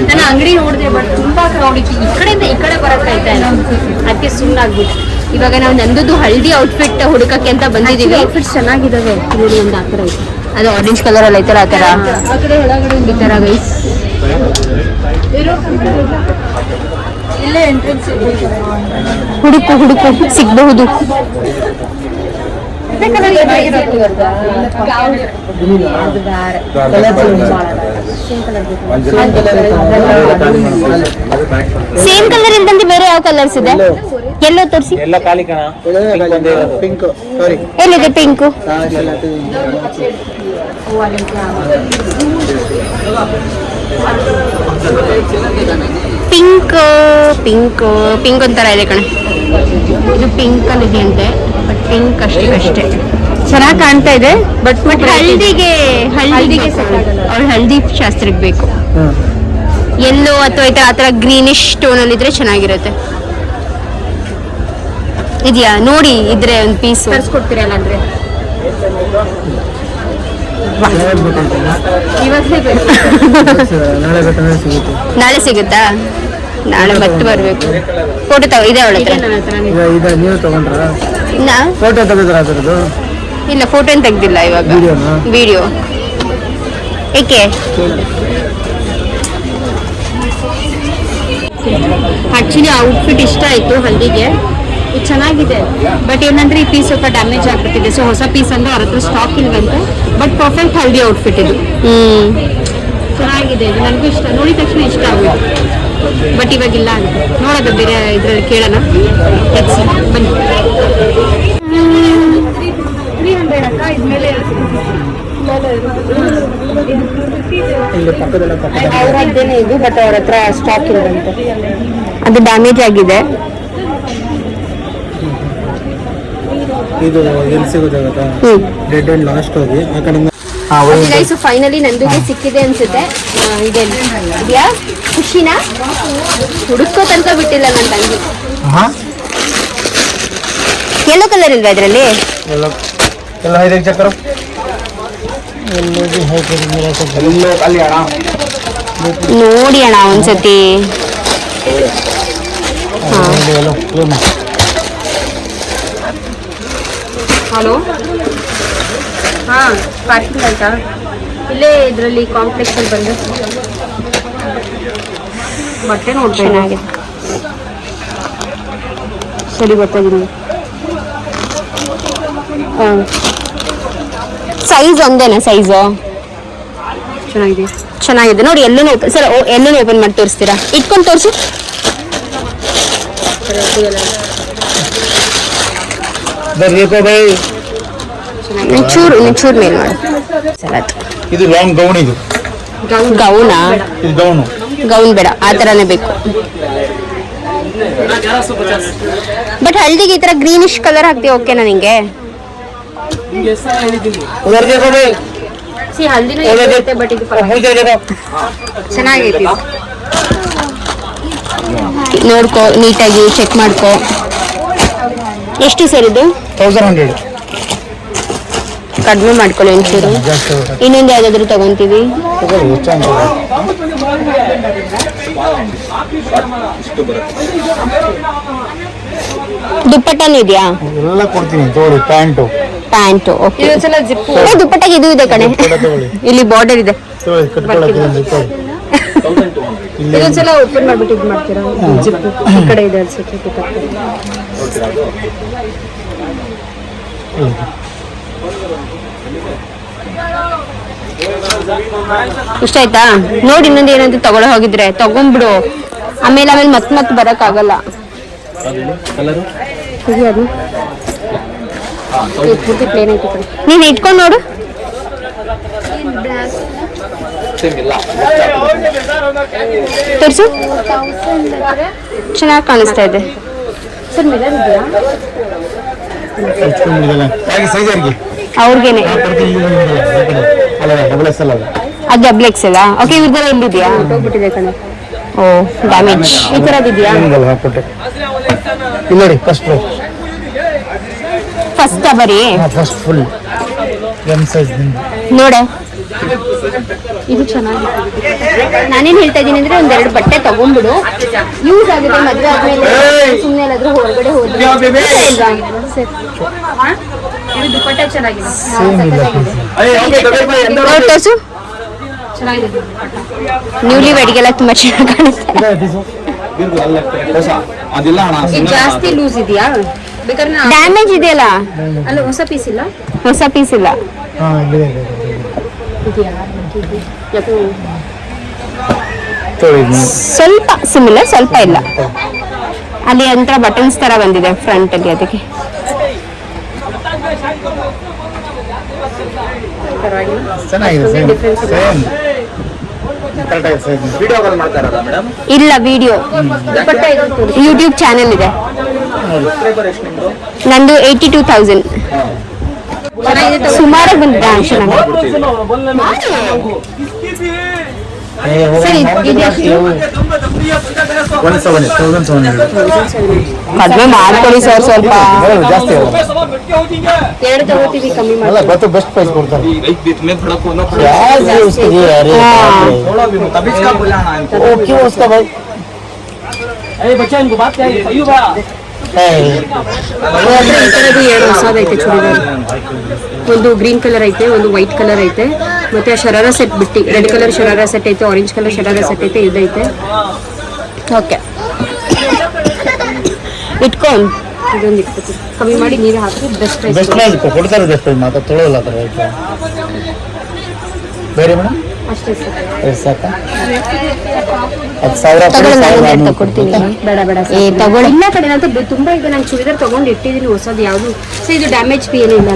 B: ನಾನು ಅಂಗಡಿ ನೋಡಿದೆ, ಬಟ್ ತುಂಬ ಕ್ರೌಡ್ ಇತ್ತು. ಈ ಕಡೆಯಿಂದ ಈ ಕಡೆ ಬರೋಕ್ಕಾಯ್ತಾ ಇಲ್ಲ, ಅದಕ್ಕೆ ಸುಮ್ಮನಾಗ್ಬಿಟ್ಟು ಇವಾಗ ನಾವು ನಂದು ಹಳದಿ ಔಟ್ಫಿಟ್ ಹುಡುಕಕ್ಕೆ ಅಂತ ಬಂದಿದ್ದೀವಿ. ಔಟ್ಫಿಟ್ಸ್ ಚೆನ್ನಾಗಿದ್ದಾವೆ ನೋಡಿ, ಒಂದು ಆ ಥರ ಐತೆ. ಅದು ಆರೆಂಜ್ ಕಲರಲ್ಲಿ ಐತಲ್ಲ, ಆ ಥರ ಆ ಕಡೆ ಒಳಗಡೆ ಈ ಥರ ಗೈಸ್. ಇಲ್ಲೇ ಎಂಟ್ರೆನ್ಸ್ ಹುಡುಕು ಸಿಗಬಹುದು. ಸೇಮ್ ಕಲರ್ ಇಲ್ದಂತೆ ಬೇರೆ ಯಾವ ಕಲರ್ಸ್ ಇದೆ? ಎಲ್ಲೋ ತೋರಿಸಿ. ಎಲ್ಲಿದೆ ಪಿಂಕು? ಪಿಂಕ್ ಒಂಥರ ಇದೆ ಕಣೆ. ಇದು ಪಿಂಕ್ ಅಲ್ಲಿ ಇದೆಯಂತೆ, ಬಟ್ ಪಿಂಕ್ ಅಷ್ಟೇ ಚೆನ್ನಾಗಿ ಕಾಣ್ತಾ ಇದೆ. ಬಟ್ ಹಳದಿಗೆ ಅವ್ಳು ಹಳದಿ ಶಾಸ್ತ್ರಕ್ಕೆ ಬೇಕು. ಎಲ್ಲೋ ಅಥವಾ ಈ ಥರ ಆ ಥರ ಗ್ರೀನಿಶ್ ಟೋನ್ ಅಲ್ಲಿ ಇದ್ರೆ ಚೆನ್ನಾಗಿರುತ್ತೆ. ಇದೆಯಾ ನೋಡಿ, ಇದ್ರೆ ಒಂದು ಪೀಸ್ ತರಿಸ್ಕೊಡ್ತೀರಲ್ಲ ಅಂದ್ರೆ. ನಾಳೆ ಸಿಗುತ್ತಾ? ನಾಳೆ ಮತ್ತೆ ಬರ್ಬೇಕು. ಫೋಟೋ ಇದೆ ಅವಳ ಹತ್ರ. ಇಲ್ಲ, ಫೋಟೋ ಏನು ತೆಗ್ದಿಲ್ಲ ಇವಾಗ, ವಿಡಿಯೋ. ಏಕೆ? ಆಕ್ಚುಲಿ ಔಟ್ಫಿಟ್ ಇಷ್ಟ ಆಯ್ತು ಹಲ್ದಿಗೆ. ಇದು ಚೆನ್ನಾಗಿದೆ, ಬಟ್ ಏನಂದ್ರೆ ಈ ಪೀಸ್ ಸ್ವಲ್ಪ ಡ್ಯಾಮೇಜ್ ಆಗ್ಬಿಟ್ಟಿದೆ. ಸೊ ಹೊಸ ಪೀಸ್ ಅಂದ್ರೆ ಅವ್ರ ಹತ್ರ ಸ್ಟಾಕ್ ಇಲ್ವಂತೆ. ಬಟ್ ಪರ್ಫೆಕ್ಟ್ ಹಲ್ದಿ ಔಟ್ಫಿಟ್ ಇದು. ಚೆನ್ನಾಗಿದೆ, ಇದು ನನಗೂ ಇಷ್ಟ. ನೋಡಿದ ತಕ್ಷಣ ಇಷ್ಟ ಆಗುತ್ತೆ, ಬಟ್ ಇವಾಗಿಲ್ಲ ಅಂತ ನೋಡೋದು. ಬೇರೆ ಇದ್ರಲ್ಲಿ ಕೇಳೋಣ. ಬನ್ನಿ. 300 ಅಕ್ಕ. ಇದ್ಮೇಲೆ ಅವರದ್ದೇನೆ ಇದು, ಬಟ್ ಅವ್ರ ಹತ್ರ ಸ್ಟಾಕ್ ಇರುವಂತೆ. ಅದು ಡ್ಯಾಮೇಜ್ ಆಗಿದೆ.
D: ಇದು ಎಲ್ಲಿ ಸಿಗುತ್ತೆ ಗೊತ್ತಾ? ರೆಡ್ ಅಂಡ್ ಲಾಸ್ಟ್ ಹೋಗಿ ಆ ಕಡೆ.
A: ಫೈನಲಿ ನಂದುಗೆ ಸಿಕ್ಕಿದೆ ಅನ್ಸುತ್ತೆ. ಇದೆಯಾ ಖುಷಿನಾ? ಹುಡುಕೋ ತನಕ ಬಿಟ್ಟಿಲ್ಲ ನನ್ನ ತಂಗಿ.
B: ಯೆಲ್ಲೋ ಕಲರ್ ಇಲ್ವಾ ಇದರಲ್ಲಿ? ನೋಡಿ ಅಣ್ಣ ಒಂದ್ಸತಿ. ಹಲೋ, ಹಾಂ ಪಾರ್ಕಿಂಗ್ ಆಯ್ತಾ? ಇಲ್ಲೇ ಇದರಲ್ಲಿ ಕಾಂಪ್ಲೆಕ್ಸ್ ಅಲ್ಲಿ ಬಂದು ಬಟ್ಟೆ ನೋಡ್ತಾ ಚೆನ್ನಾಗಿದೆ. ಸರಿ, ಗೊತ್ತಾಗಿಲ್ಲ. ಹಾಂ, ಸೈಜ್ ಒಂದೇನಾ? ಸೈಜು ಚೆನ್ನಾಗಿದೆ ನೋಡಿ. ಎಲ್ಲೂ ಸರ್, ಎಲ್ಲೂ ಓಪನ್ ಮಾಡಿ ತೋರಿಸ್ತೀರಾ? ಇಟ್ಕೊಂಡು ತೋರಿಸಿ. ಚೂರು ಮೇಲೆ ಮಾಡಿ.
D: ಇದು ಲಾಂಗ್ ಗೌನ್. ಇದು
B: ಗೌನಾ? ಗೌನ್ ಬೇಡ, ಆ ಥರನೇ ಬೇಕು. ಬಟ್ ಹಳದಿಗೆ ಈ ಥರ ಗ್ರೀನಿಶ್ ಕಲರ್ ಹಾಕ್ತೀವಿ, ಓಕೆನಾ ನಿಂಗೆ? ಹಲ್ದಿನೂ ಇರುತ್ತೆ ಬಟ್ ಇದು ಚೆನ್ನಾಗೈತಿ. ನೋಡ್ಕೋ ನೀಟಾಗಿ ಚೆಕ್ ಮಾಡ್ಕೋ. ಎಷ್ಟು ಸರ್ ಇದು?
D: 1100.
B: ಕಡಿಮೆ ಮಾಡ್ಕೊಳ್ಳಿ ಒಂಚೂರು. ಇನ್ನೊಂದು ಯಾವ್ದಾದ್ರು ತಗೊಂತೀವಿ. ದುಪ್ಪಟ್ಟನು ಇದೆಯಾ?
D: ಎಲ್ಲ ಕೊಡ್ತೀನಿ ತಗೊಳ್ಳಿ.
B: Pant okay. ದುಪ್ಪಟ್ಟಾಗಿ ಇದು ಇದೆ ಕಣೆ, ಇಲ್ಲಿ ಬಾರ್ಡರ್ ಇದೆ. ಇದೊಂದ್ಸಲ ಓಪನ್ ಮಾಡ್ಬಿಟ್ಟು ಇದು ಮಾಡ್ತೀರಾ? ಜಿಪ್ಪು ಈ ಕಡೆ ಇದೆ ಅನ್ಸುತ್ತೆ. ಇಷ್ಟ ಆಯ್ತಾ? ನೋಡಿ ಇನ್ನೊಂದು ಏನಂತ ತಗೊಳ್ಳೋ ಹೋಗಿದ್ರೆ ತಗೊಂಡ್ಬಿಡು, ಆಮೇಲೆ ಮತ್ತೆ ಬರಕ್ ಆಗಲ್ಲ. ಪೂರ್ತಿ ಪ್ಲೇನ್ ಐತಿ ಕಡೆ, ನೀನ್ ಇಟ್ಕೊಂಡು ನೋಡು. ತೋರ್ಸು, ಚೆನ್ನಾಗಿ ಕಾಣಿಸ್ತಾ ಇದೆ. ಸರ್ ಮಿರರ್ ಇದೆಯಾ? ಅವ್ರಿಗೇನೆ ಅದು ಡಬಲ್ ಎಕ್ಸ್ ಅಲ್ಲ. ಓಕೆ, ಇವ್ರದೆಲ್ಲ ಎಲ್ಲಿದೆಯಾ? ಹೋಗ್ಬಿಟ್ಟಿದೆ ಕಣೆ. ಓ ಡ್ಯಾಮೇಜ್ ಈ ಥರದಿದೆಯಾ?
D: ನೋಡಿ ಫಸ್ಟ್
B: ಬರೀ
D: ಫಸ್ಟ್ ಫುಲ್ ಎಂ ಸೈಜ್
B: ನೋಡೆ. ಇದು ಚೆನ್ನಾಗಿದೆ. ನಾನೇನ್ ಹೇಳ್ತಾ ಇದೀನಿ ಅಂದ್ರೆ ಒಂದೆರಡು ಬಟ್ಟೆ ತಗೊಂಡ್ಬಿಡು, ಯೂಸ್ ಆಗುತ್ತೆ. ಮದ್ವೆ ಆದ್ಮೇಲೆ ಸುಮ್ಮನೆ ಎಲ್ಲಾದ್ರೂ ಹೊರಗಡೆ ಹೋದ್ರೆ ಇದು ದುಪ್ಪಟ್ಟ ಚೆನ್ನಾಗಿದೆ. ಚೆನ್ನಾಗಿದೆ. ನ್ಯೂಲಿ ವೆಡ್ಗೆಲ್ಲ ತುಂಬಾ ಚೆನ್ನಾಗಿ ಕಾಣಿಸ್ತಾ ಇದೆ. ಇದು ಜಾಸ್ತಿ ಲೂಸ್ ಇದೆಯಾ? ಬೇಕಾದ್ರೆ ಡ್ಯಾಮೇಜ್ ಇದೆಯಲ್ಲ ಅಲ್ಲ, ಹೊಸ ಪೀಸ್ ಇಲ್ಲ. ಸ್ವಲ್ಪ ಸಿಮಿಲರ್, ಸ್ವಲ್ಪ ಇಲ್ಲ. ಅಲ್ಲಿ ಒಂಥರ ಬಟನ್ಸ್ ತರ ಬಂದಿದೆ ಫ್ರಂಟ್ ಅಲ್ಲಿ, ಅದಕ್ಕೆ ಇಲ್ಲ. ವಿಡಿಯೋ ಯೂಟ್ಯೂಬ್ ಚಾನೆಲ್ ಇದೆ ನಂದು. 82,000 ಸುಮಾರಾಗಿ ಬಂದಿದೆ. ಕಡಿಮೆ ಮಾಡ್ಕೊಳ್ಳಿ ಸರ್, ಸ್ವಲ್ಪ ಎರಡು ತಗೋತೀವಿ, ಕಮ್ಮಿ ಮಾಡಿ.
D: ಬೆಸ್ಟ್ ಪ್ರೈಸ್ ಕೊಡ್ತಾರೆ.
B: ಎರಡು ಹೊಸದೈತೆ ಚೂಡಿದಾರ್. ಒಂದು ಗ್ರೀನ್ ಕಲರ್ ಐತೆ, ಒಂದು ವೈಟ್ ಕಲರ್ ಐತೆ, ಮತ್ತೆ ಆ ಶರಾರ ಸೆಟ್ ಬಿಟ್ಟು ರೆಡ್ ಕಲರ್ ಶರಾರ ಸೆಟ್ ಐತೆ, ಆರೆಂಜ್ ಕಲರ್ ಶರಾರ ಸೆಟ್ ಐತೆ, ಇದೈತೆ. ಓಕೆ ಇಟ್ಕೊಂಡು ಇದೊಂದು ಇಟ್ಕೊತೀವಿ, ಕಮ್ಮಿ ಮಾಡಿ ನೀರು ಹಾಕಿ ಬೆಸ್ಟ್ ಪ್ರೈಸ್
D: ಕೊಡ್ತಾರೆ. ಮಾತ್ರ ತೊಗೊಳಲ್ಲ ಬೇರೆ ಮೇಡಮ್
B: ಅಷ್ಟೇ ಸರ್.
D: ಸಾಕಾ?
B: ತಗೊಳ್ತೀನಿ. ಬೇಡ ತಗೊಳ್ಳಿ. ಇಲ್ಲ ಕಡೆ ನಾನು ತುಂಬಾ ಇದೆ, ನಾನು ಚೂಡಿದಾರ್ ತಗೊಂಡು ಇಟ್ಟಿದ್ದೀನಿ ಹೊಸದು ಯಾವುದು. ಸೊ ಇದು ಡ್ಯಾಮೇಜ್ ಪಿ ಏನಿಲ್ಲ.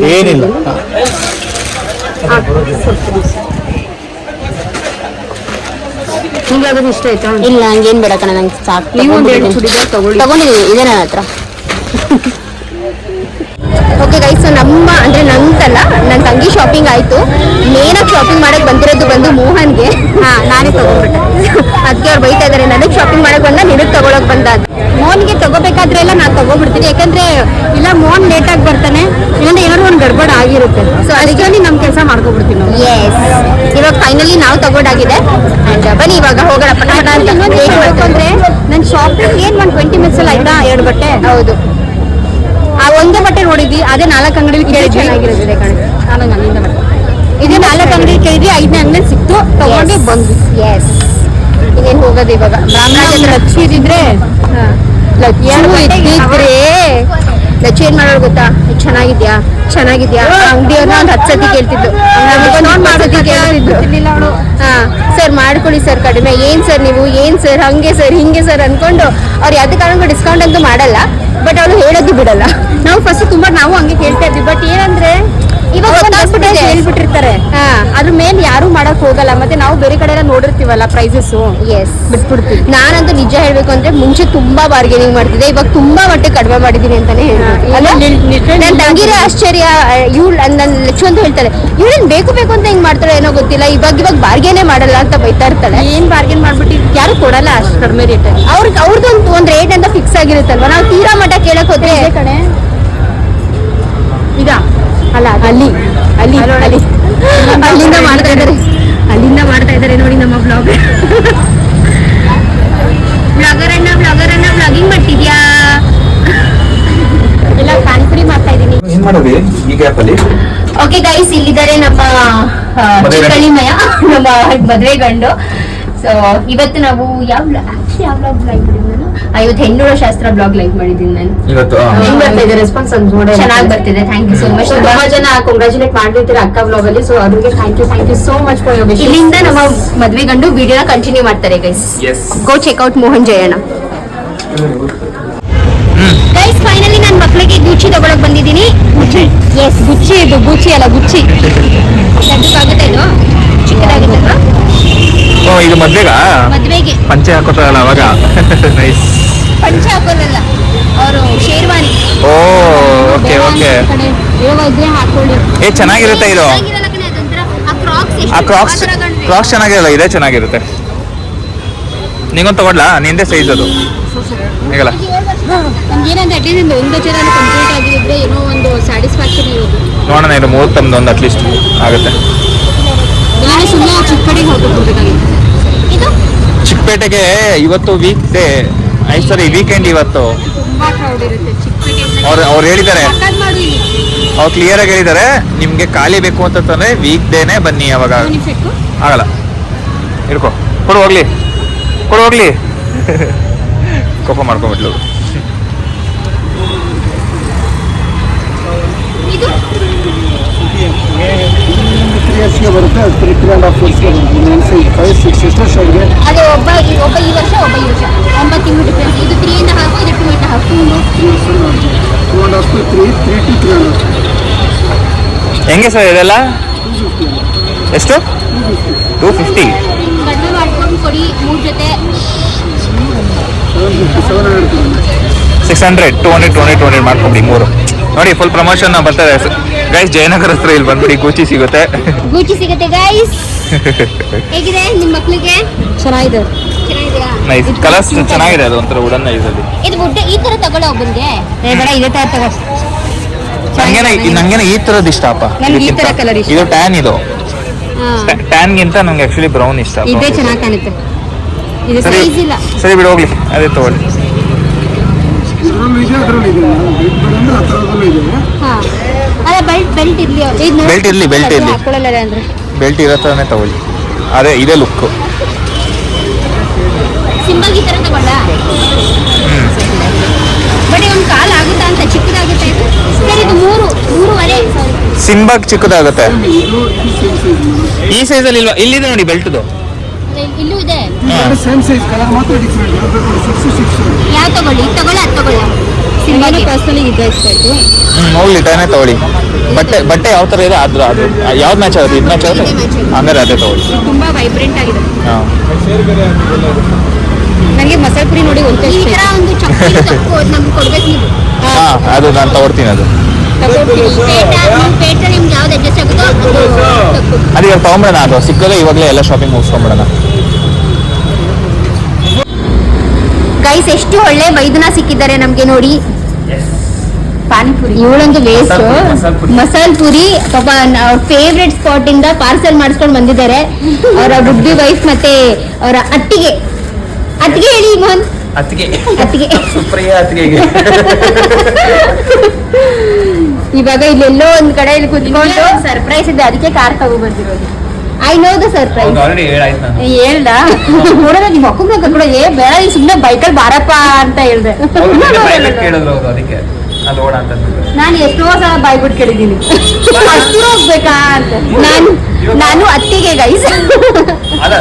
B: ನಿಮ್ಗೆ ಅದನ್ನು ಇಷ್ಟ ಆಯ್ತಾ? ಇಲ್ಲ ಹಂಗೇನು ಬೇಡ ಕಣ, ನಂಗೆ ಸಾಕು. ನೀವು ಒಂದು ಎರಡು ಚೂಡಿದಾರ್ ತಗೊಂಡಿದ್ದೀನಿ, ಇದೆ ನನ್ನ ಹತ್ರ. ಓಕೆ ಗೈಸ್, ಅಂದ್ರೆ ನಂತಲ್ಲ, ನನ್ನ ತಂಗಿ ಶಾಪಿಂಗ್ ಆಯ್ತು. ಮೇನಾಗಿ ಶಾಪಿಂಗ್ ಮಾಡಕ್ ಬಂದಿರೋದು ಮೋಹನ್ಗೆ. ನಾನೇ ತಗೊಂಡ್ಬಿಟ್ಟೆ. ಅದಕ್ಕೆ ಅವ್ರು ಬೈತಾ ಇದಾರೆ, ನನಗೆ ಶಾಪಿಂಗ್ ಮಾಡಕ್ ಬಂದ, ನಿನಗೆ ತಗೊಳಕ್ ಬಂದ. ಮೋಹನ್ಗೆ ತಗೋಬೇಕಾದ್ರೆ ಎಲ್ಲ ನಾನು ತಗೋಬಿಡ್ತೀನಿ, ಯಾಕಂದ್ರೆ ಇಲ್ಲ ಮೋಹನ್ ಲೇಟ್ ಆಗಿ ಬರ್ತಾನೆ, ಇಲ್ಲಾಂದ್ರೆ ಏನಾದ್ರು ಒಂದು ಗಡ್ಬಡ್ ಆಗಿರುತ್ತೆ. ಸೊ ಅದಕ್ಕೆ ನಮ್ಮ ಕೆಲಸ ಮಾಡ್ಕೊಬಿಡ್ತೀನಿ. ಎಸ್, ಇವಾಗ ಫೈನಲಿ ನಾವು ತಗೊಂಡಾಗಿದೆ. ಅಂಡ್ ಬನ್ನಿ ಇವಾಗ ಹೋಗೋಣ ಪಟ ಅಂದ್ರೆ ನನ್ನ ಶಾಪಿಂಗ್ ಏನ್ 120 ಮಿನಿಟ್ಸ್ ಅಲ್ಲಿ ಆಯ್ತಾ. 2 ಬಟ್ಟೆ. ಹೌದು, ಆ ಒಂದೇ ಬಟ್ಟೆ ನೋಡಿದ್ವಿ, ಅದೇ 4 ಅಂಗಡಿಲಿ ಕೇಳಿದ್ವಿ. ಚೆನ್ನಾಗಿರುತ್ತೆ ಕಣೆ. ನಾನು ಅಲ್ಲಿಂದ ಬಟ್ಟೆ ಇದೇ 4 ಅಂಗಡಿ ಕೇಳಿದ್ವಿ, 5ನೇ ಅಂಗಡಿ ಸಿಕ್ತು, ತಗೊಂಡು ಬಂದ್ವಿ. ಎಸ್, ಇನ್ನೇನು ಹೋಗೋದು ಇವಾಗ. ಲಚ್ಚಿ ಇದ್ದಿದ್ರೆ ಲಚ್ಚಿ ಏನ್ ಮಾಡೋದು ಗೊತ್ತಾ? ಚೆನ್ನಾಗಿದ್ಯಾ ಅಂಗಡಿಯವ್ರನ್ನ ಒಂದು 10 ಸತಿ ಕೇಳ್ತಿದ್ದು, ಸರ್ ಮಾಡ್ಕೊಡಿ ಸರ್ ಕಡಿಮೆ. ಏನ್ ಸರ್ ನೀವು, ಏನ್ ಸರ್ ಹಂಗೆ ಸರ್ ಹಿಂಗೆ ಸರ್ ಅನ್ಕೊಂಡು ಅವ್ರು ಯಾವ್ದೇ ಕಾರಣಕ್ಕೂ ಡಿಸ್ಕೌಂಟ್ ಅಂತೂ ಮಾಡಲ್ಲ, ಬಟ್ ಅವಳು ಹೇಳೋದು ಬಿಡಲ್ಲ. ನಾವು ಫಸ್ಟ್ ತುಂಬಾ ನಾವು ಹಂಗೆ ಕೇಳ್ತಾ ಇದ್ವಿ, ಬಟ್ ಏನಂದ್ರೆ ಇವಾಗ
A: ಗೊತ್ತಾಗ್ಬಿಟ್ಟಿದೆ.
B: ಹೇಳ್ಬಿಟ್ಟಿರ್ತಾರೆ ಅದ್ರ ಮೇಲೆ ಯಾರು ಮಾಡಕ್ ಹೋಗಲ್ಲ. ಮತ್ತೆ ನಾವು ಬೇರೆ ಕಡೆ ಎಲ್ಲ ನೋಡಿರ್ತೀವಲ್ಲ ಪ್ರೈಸಸ್
A: ಎಸ್
B: ಬಿಟ್ಬಿಡ್ತೀವಿ.
A: ನಾನಂತೂ ನಿಜ ಹೇಳ್ಬೇಕು ಅಂದ್ರೆ ಮುಂಚೆ ತುಂಬಾ ಬಾರ್ಗೇನಿಂಗ್ ಮಾಡ್ತಿದ್ದೆ, ಇವಾಗ ತುಂಬಾ ಮಟ್ಟಿಗೆ ಕಡಿಮೆ ಮಾಡಿದೀನಿ ಅಂತಾನೆ ಹೇಳ್ಬೋದು. ಅಲ್ಲ ನನ್ನ ತಂಗಿರೇ ಆಶ್ಚರ್ಯ, ಇವಳು ನನ್ನ ಲಚ್ಚು ಅಂತ ಹೇಳ್ತಾಳೆ, ಇವಳೇನ್ ಬೇಕು ಬೇಕು ಅಂತ ಹಿಂಗ್ ಮಾಡ್ತಾಳೆ ಏನೋ ಗೊತ್ತಿಲ್ಲ, ಇವಾಗ ಬಾರ್ಗೇನೇ ಮಾಡಲ್ಲ ಅಂತ ಬೈತಾ ಇರ್ತಾಳೆ.
B: ಏನ್ ಬಾರ್ಗೇನ್ ಮಾಡ್ಬಿಟ್ಟು ಯಾರು ಕೊಡಲ್ಲ ಅಷ್ಟು ಕಡಿಮೆ ರೇಟ್ ಅಲ್ಲಿ.
A: ಅವ್ರದ್ದು ಒಂದ್ ರೇಟ್ ಅಂತ ಫಿಕ್ಸ್ ಆಗಿರುತ್ತಲ್ವಾ, ನಾವು ತೀರಾ ಮಟ್ಟ ಕೇಳಕ್ ಹೋದ್ರೆ
B: ಕಡೆ ಇದಾ ಅಲ್ಲ ಅಲ್ಲಿ ಅಲ್ಲಿ ಅಲ್ಲಿ
A: ಅಲ್ಲಿಂದ ಮಾಡ್ತಾ ಇದ್ದಾರೆ.
B: ಅಲ್ಲಿಂದ ಮಾಡ್ತಾ ಇದ್ದಾರೆ ನೋಡಿ ನಮ್ಮ ಬ್ಲಾಗ್.
A: ಬ್ಲಾಗರ್ ಅಣ್ಣ ಬ್ಲಾಗಿಂಗ್ ಮಾಡ್ತಿದ್ಯಾ?
B: ಎಲ್ಲ ಫ್ರೀ ಮಾಡ್ತಾ ಇದೀನಿ.
C: ಏನ್ ಮಾಡೋದು ಈ ಗ್ಯಾಪ್ ಅಲ್ಲಿ?
A: ಓಕೆ ಗೈಸ್, ಇಲ್ಲಿದ್ದಾರೆ ನಮ್ಮ
C: ಮದುವೆ ಗಂಡು.
A: ಚಿಕ್ಕಳಿಮಯ, ನಮ್ಮ ಮದುವೆ ಗಂಡು. ಸೊ ಇವತ್ತು ನಾವು ಯಾವ ಬ್ಲಾಗ್ ಲೈವ್ ಮಾಡಿದ್ದೀನಿ ನಾನು? ಇವತ್ತು ಹೆಣ್ಣುಳ ಶಾಸ್ತ್ರ ಬ್ಲಾಗ್ ಲೈವ್ ಮಾಡಿದ್ದೀನಿ ನಾನು.
C: ಇವತ್ತು
B: ಹೆಂಗ್ ಬರ್ತಾ ಇದೆ ರೆಸ್ಪಾನ್ಸ್ ಅಂತ ನೋಡಿ.
A: ಚೆನ್ನಾಗಿ ಬರ್ತಿದೆ, ಥ್ಯಾಂಕ್ ಯು ಸೋ ಮಚ್.
B: ತುಂಬಾ ಜನ ಕಂಗ್ರಾಚುಲೇಟ್ ಮಾಡಿರ್ತೀರಾ ಅಕ್ಕ ಬ್ಲಾಗ್ ಅಲ್ಲಿ. ಸೊ ಅವ್ರಿಗೆ thank you so much for your wish.
A: ಇಲ್ಲಿಂದ ನಮ್ಮ ಮದ್ವೆ ಗಂಡು ವಿಡಿಯೋನ ಕಂಟಿನ್ಯೂ ಮಾಡ್ತಾರೆ guys.
C: Yes
A: go check out Mohan Jayanna. Guys finally ನನ್ನ ಮಕ್ಕಳಿಗೆ ಗುಚ್ಚಿ ತಗೊಳಕ್ ಬಂದಿದ್ದೀನಿ.
B: ಎಸ್ ಗುಚ್ಚಿ, ಇದು ಗುಚ್ಚಿ ಅಲ್ಲ ಗುಚ್ಚಿ.
A: ದೊಡ್ಡದಾಗುತ್ತೆ ಇದು, ಚಿಕ್ಕದಾಗುತ್ತಲ್ವಾ
C: ಓ ಇದು ಮದ್ವೆಗಾ?
A: ಮದ್ವೆಗೆ
C: ಪಂಚೆ ಹಾಕೋತಾರಲ್ಲ ಅವಾಗ. ನೈಸ್.
A: ಪಂಚ ಹಾಕೋಲ್ಲ, ಅವರು ಶೇರ್ವಾನಿ.
C: ಓ ಓಕೆ ಓಕೆ.
B: ಇದ್ರೆ ಹಾಕೊಳ್ಳಿ.
C: ಏ ಚೆನ್ನಾಗಿರುತ್ತೆ ಇದು.
A: ಚೆನ್ನಾಗಿರಲ್ಲ ಕಣೆ, ಅದೊಂಥರ ಆ ಕ್ರಾಕ್ಸ್ ಎಷ್ಟು
C: ಆ ಕ್ರಾಕ್ಸ್
A: ಆ ಥರ ಕಾಣ್ತಿದೆ.
C: ಕ್ರಾಕ್ಸ್ ಚೆನ್ನಾಗಿರಲ್ಲ, ಇದೇ ಚೆನ್ನಾಗಿರುತ್ತೆ. ನಿಂಗೊಂದು ತಗೊಡ್ಲಾ? ನಿಂದೇ ಸೈಜ್ ಅದು ಹೇಗಲ್ಲ?
B: ನಮ್ಗೇನಂದ್ರೆ ಅಟ್ಲೀಸ್ಟ್ ಒಂದು ಜನ ಕಂಪ್ಲೀಟ್ ಆಗಿದ್ರೆ ಏನೋ ಒಂದು ಸ್ಯಾಟಿಸ್ಫ್ಯಾಕ್ಷನ್ ಇರೋದು.
C: ನೋಡೋಣ ಇದು ಮುಹೂರ್ತಮ್ದು ಒಂದು ಅಟ್ಲೀಸ್ಟ್ ಆಗುತ್ತೆ.
B: ನಾನು ಸುಮ್ಮನೆ ಚಿಕ್ಕಡಿಗೆ ಹೋಗ್ಬೇಕಾಗಿತ್ತು.
A: ಇದು
C: ಚಿಕ್ಕಪೇಟೆಗೆ ಇವತ್ತು ವೀಕ್ ಡೇ, ಸರಿ ವೀಕೆಂಡ್ ಇವತ್ತು.
B: ತುಂಬಾ ಕ್ರೌಡ್ ಇರುತ್ತೆ ಚಿಕ್ಕಪೇಟೆ.
C: ಅವ್ರು ಹೇಳಿದ್ದಾರೆ,
B: ಮಾಡು ಇಲ್ಲಿ.
C: ಅವ್ರು ಕ್ಲಿಯರ್ ಆಗಿ ಹೇಳಿದ್ದಾರೆ, ನಿಮ್ಗೆ ಖಾಲಿ ಬೇಕು ಅಂತಂದ್ರೆ ವೀಕ್ ಡೇನೆ ಬನ್ನಿ. ಅವಾಗ ಆಗಲ್ಲ. ಇರ್ಕೋ, ಕೊಡು ಹೋಗ್ಲಿ ಕೋಪ ಮಾಡ್ಕೊಂಡ್ಬಿಟ್ಲು.
A: ಇದು
D: ಬರುತ್ತೆ 3.5 years 5, 6 sisters ಅವ್ರಿಗೆ
A: ಅದೇ ಒಬ್ಬ ಈ ವರ್ಷ 9 ತಿಂಗಳು ಡಿಫ್ರೆನ್ಸ್. ಇದು 3.5, ಇದು 2.5.
D: 2.5 to 3
C: ಹೆಂಗೆ ಸರ್ ಇದೆಲ್ಲ? ಎಷ್ಟು? 250.
A: ಕಡಿಮೆ ಮಾಡ್ಕೊಂಡು ಕೊಡಿ 3 ಜೊತೆ.
C: 600 200 ಮಾಡ್ಕೊಂಬಿಡಿ 3 ನೋಡಿ. ಫುಲ್ ಪ್ರಮೋಷನ್ ಬರ್ತದೆ ಗೈಸ್. ಜಯನಗರ ಹತ್ರ ಇಲ್ಲಿ ಬಂದ್ಬಿಡಿ, ಗೂಚಿ ಸಿಗುತ್ತೆ.
A: ಗೂಚಿ ಸಿಗುತ್ತೆ ಗೈಸ್. ಹೇಗಿದೆ ನಿಮ್ಮ ಮಕ್ಕಳಿಗೆ?
B: ಚೆನ್ನಾಗಿದೆ.
A: ಚೆನ್ನಾಗಿದೆಯಾ?
C: ನೈಸ್ ಕಲರ್ಸ್ ಚೆನ್ನಾಗಿದೆ. ಅದು ಒಂಥರ ವುಡನ್ ಇದರಲ್ಲಿ.
A: ಇದು ವುಡ್ ಈ ತರ ತಗೊಳ್ಳೋ ಒಬ್ಬನಿಗೆ
B: ಬೇಡ ಇದೇ ತರ ತಗೋ.
C: ನಂಗೇನೆ ಈ ತರದ್ ಇಷ್ಟ ಅಪ್ಪ.
B: ನನ್ಗೆ ಈ ತರ colour ಇಷ್ಟ.
C: ಇದು ಟ್ಯಾನ್. ಇದು
B: ಹಾ.
C: ಟ್ಯಾನ್ ಗಿಂತ ನಂಗೆ ಆಕ್ಚುಲಿ ಬ್ರೌನ್ ಇಷ್ಟ.
B: ಇದೇ ಚೆನ್ನಾಗಿ ಕಾಣುತ್ತೆ. ಇದು
C: ಸರಿ
B: ಸೈಜ್ ಇಲ್ಲ.
C: ಸರಿ ಬಿಡು ಹೋಗ್ಲಿ, ಅದೇ ತಗೊಳ್ಳಿ.
D: ಅದರಲ್ಲಿ ಇದೆ ಅಂದ್ರೆ ಆ ಥರದಲ್ಲೂ ಇದೆ.
A: ಹಾ ಅಲ್ಲ ಬೆಲ್ಟ್ ಇರ್ಲಿ ಅವ್ರಿಗೆ.
B: ಇದು
C: Belt ಇರ್ಲಿ, belt ಇರ್ಲಿ.
B: ಹಾಕೊಳ್ಳಲ್ಲ ಅಂದ್ರೆ
C: ಬೆಲ್ಟ್ ಇರೋ ಥರನೇ ತಗೊಳ್ಳಿ. ಅದೇ ಇದೇ ಲುಕ್.
A: ಸಿಂಬಲ್ ಈ ತರ ತಗೊಳ್ಳ. ಬಟ್ ಒಂದು ಕಾಲ್ ಆಗುತ್ತಾ ಅಂತ, ಚಿಕ್ಕದಾಗುತ್ತೆ ಇದು. ಸರ್ ಇದು 3.5 ಸಾರಿ.
C: ಸಿಂಬಾಗ್ ಚಿಕ್ಕದಾಗುತ್ತೆ. ಈ ಸೈಜಲ್ಲಿ ಇಲ್ವಾ? ಇಲ್ಲಿದೆ ನೋಡಿ ಬೆಲ್ಟ್ದು.
A: ಇಲ್ಲೂ ಇದೆ.
D: ಸೇಮ್ ಸೈಜ್, ಕಲರ್ ಮಾತ್ರ ಡಿಫ್ರೆಂಟ್. 6
A: ಯಾವ ತಗೊಳ್ಳಿ? ಇದು ತಗೊಳ್ಳ ಅದು ತಗೊಳ್ಳ.
B: ಸಿಂಬಲ್ ಪರ್ಸನಲಿ ಇದೆ ಇಷ್ಟ ಆಯ್ತು.
C: ಹೋಗ್ಲಿ ಟ್ಯಾನೇ ತಗೊಳ್ಳಿ. ಬಟ್ಟೆ ಯಾವ ಥರ ಇದೆ ಅದು ಯಾವ್ದು ಮ್ಯಾಚ್ ಆಗುತ್ತೆ? ಇದು ಮ್ಯಾಚ್ ಆಗುತ್ತೆ ಹಂಗಾರೆ ಅದೇ ತಗೊಳ್ಳಿ.
B: ತುಂಬಾ ವೈಬ್ರೆಂಟ್ ಆಗಿದೆ.
C: ಹಾಂ
B: ನನಗೆ ಮಸಾಲೆ ಪುರಿ ನೋಡಿ ಒಂದು
A: ಈ ತರ ಒಂದು ಚಪ್ಪಲಿ ತಪ್ಪು ನಮ್ಗೆ ಕೊಡ್ಬೇಕು ನೀವು.
C: ಹಾಂ ಅದು ನಾನು ತಗೊಳ್ತೀನಿ. ಅದು
A: ಪೇಟ ನಿಮ್ಗೆ ಯಾವ್ದು ಅಡ್ಜಸ್ಟ್ ಆಗುತ್ತೋ ಅದು ತಪ್ಪು.
C: ಅದು ಇವಾಗ ತೊಗೊಂಬಿಡೋಣ. ಅದು ಸಿಕ್ಕದೆ ಇವಾಗಲೇ ಎಲ್ಲ ಶಾಪಿಂಗ್ ಮುಗಿಸ್ಕೊಂಬಿಡೋಣ.
A: ಗೈಸ್ ಎಷ್ಟು ಒಳ್ಳೆ ಮೈದುನ ಸಿಕ್ಕಿದ್ದಾರೆ ನಮ್ಗೆ ನೋಡಿ. ಪಾನಿಪುರಿ ಇವಳೊಂದು ವೇಸ್ಟ್. ಮಸಾಲ್ ಪುರಿ ಪಾಪ ಅವ್ರ ಫೇವ್ರೆಟ್ ಸ್ಪಾಟ್ ಇಂದ ಪಾರ್ಸೆಲ್ ಮಾಡಿಸ್ಕೊಂಡು ಬಂದಿದ್ದಾರೆ. ಅವರ ಬುಡ್ಡಿ ವೈಫ್ ಮತ್ತೆ ಅವರ ಅತ್ತಿಗೆ ಹೇಳಿ ಮೋಹನ್. ಅತ್ತಿಗೆ
C: ಸುಪ್ರಿಯ ಅತ್ತಿಗೆಗೆ.
A: ಇವಾಗ ಇಲ್ಲೆಲ್ಲೋ ಒಂದ್ ಕಡೆ ಇಲ್ಲಿ ಕುತ್ಕೊಂಡು ಸರ್ಪ್ರೈಸ್ ಇದೆ, ಅದಕ್ಕೆ ಕಾರ್ ತಗೋ ಬಂದಿರೋದು. I know the surprise.
C: Already ಹೇಳಾಯ್ತು ನಾನು.
A: ಹೇಳ್ದ ನೋಡೋಣ ನಿಮ್ಮ ಮಕ್ಕಳು ಕರ್ಕೊಂಡು ಬೇಡ ನೀ ಸುಮ್ಮನೆ ಬೈಕಲ್ಲಿ ಬಾರಪ್ಪ ಅಂತ ಹೇಳ್ದೆ.
C: ಕೇಳಿದ್ರು ಅವರು, ಅದಕ್ಕೆ ಅಲ್ಲಿ ಓಡ ಅಂತ.
A: ನಾನು ಎಷ್ಟೋ ಸಲ ಬಾಯ್ಬಿಟ್ಟು ಕೇಳಿದ್ದೀನಿ ಅಷ್ಟು ಹೋಗ್ಬೇಕಾ ಅಂತ. ನಾನು ಅತ್ತಿಗೆ ಗೈಸ್.
C: ಅಲ್ಲ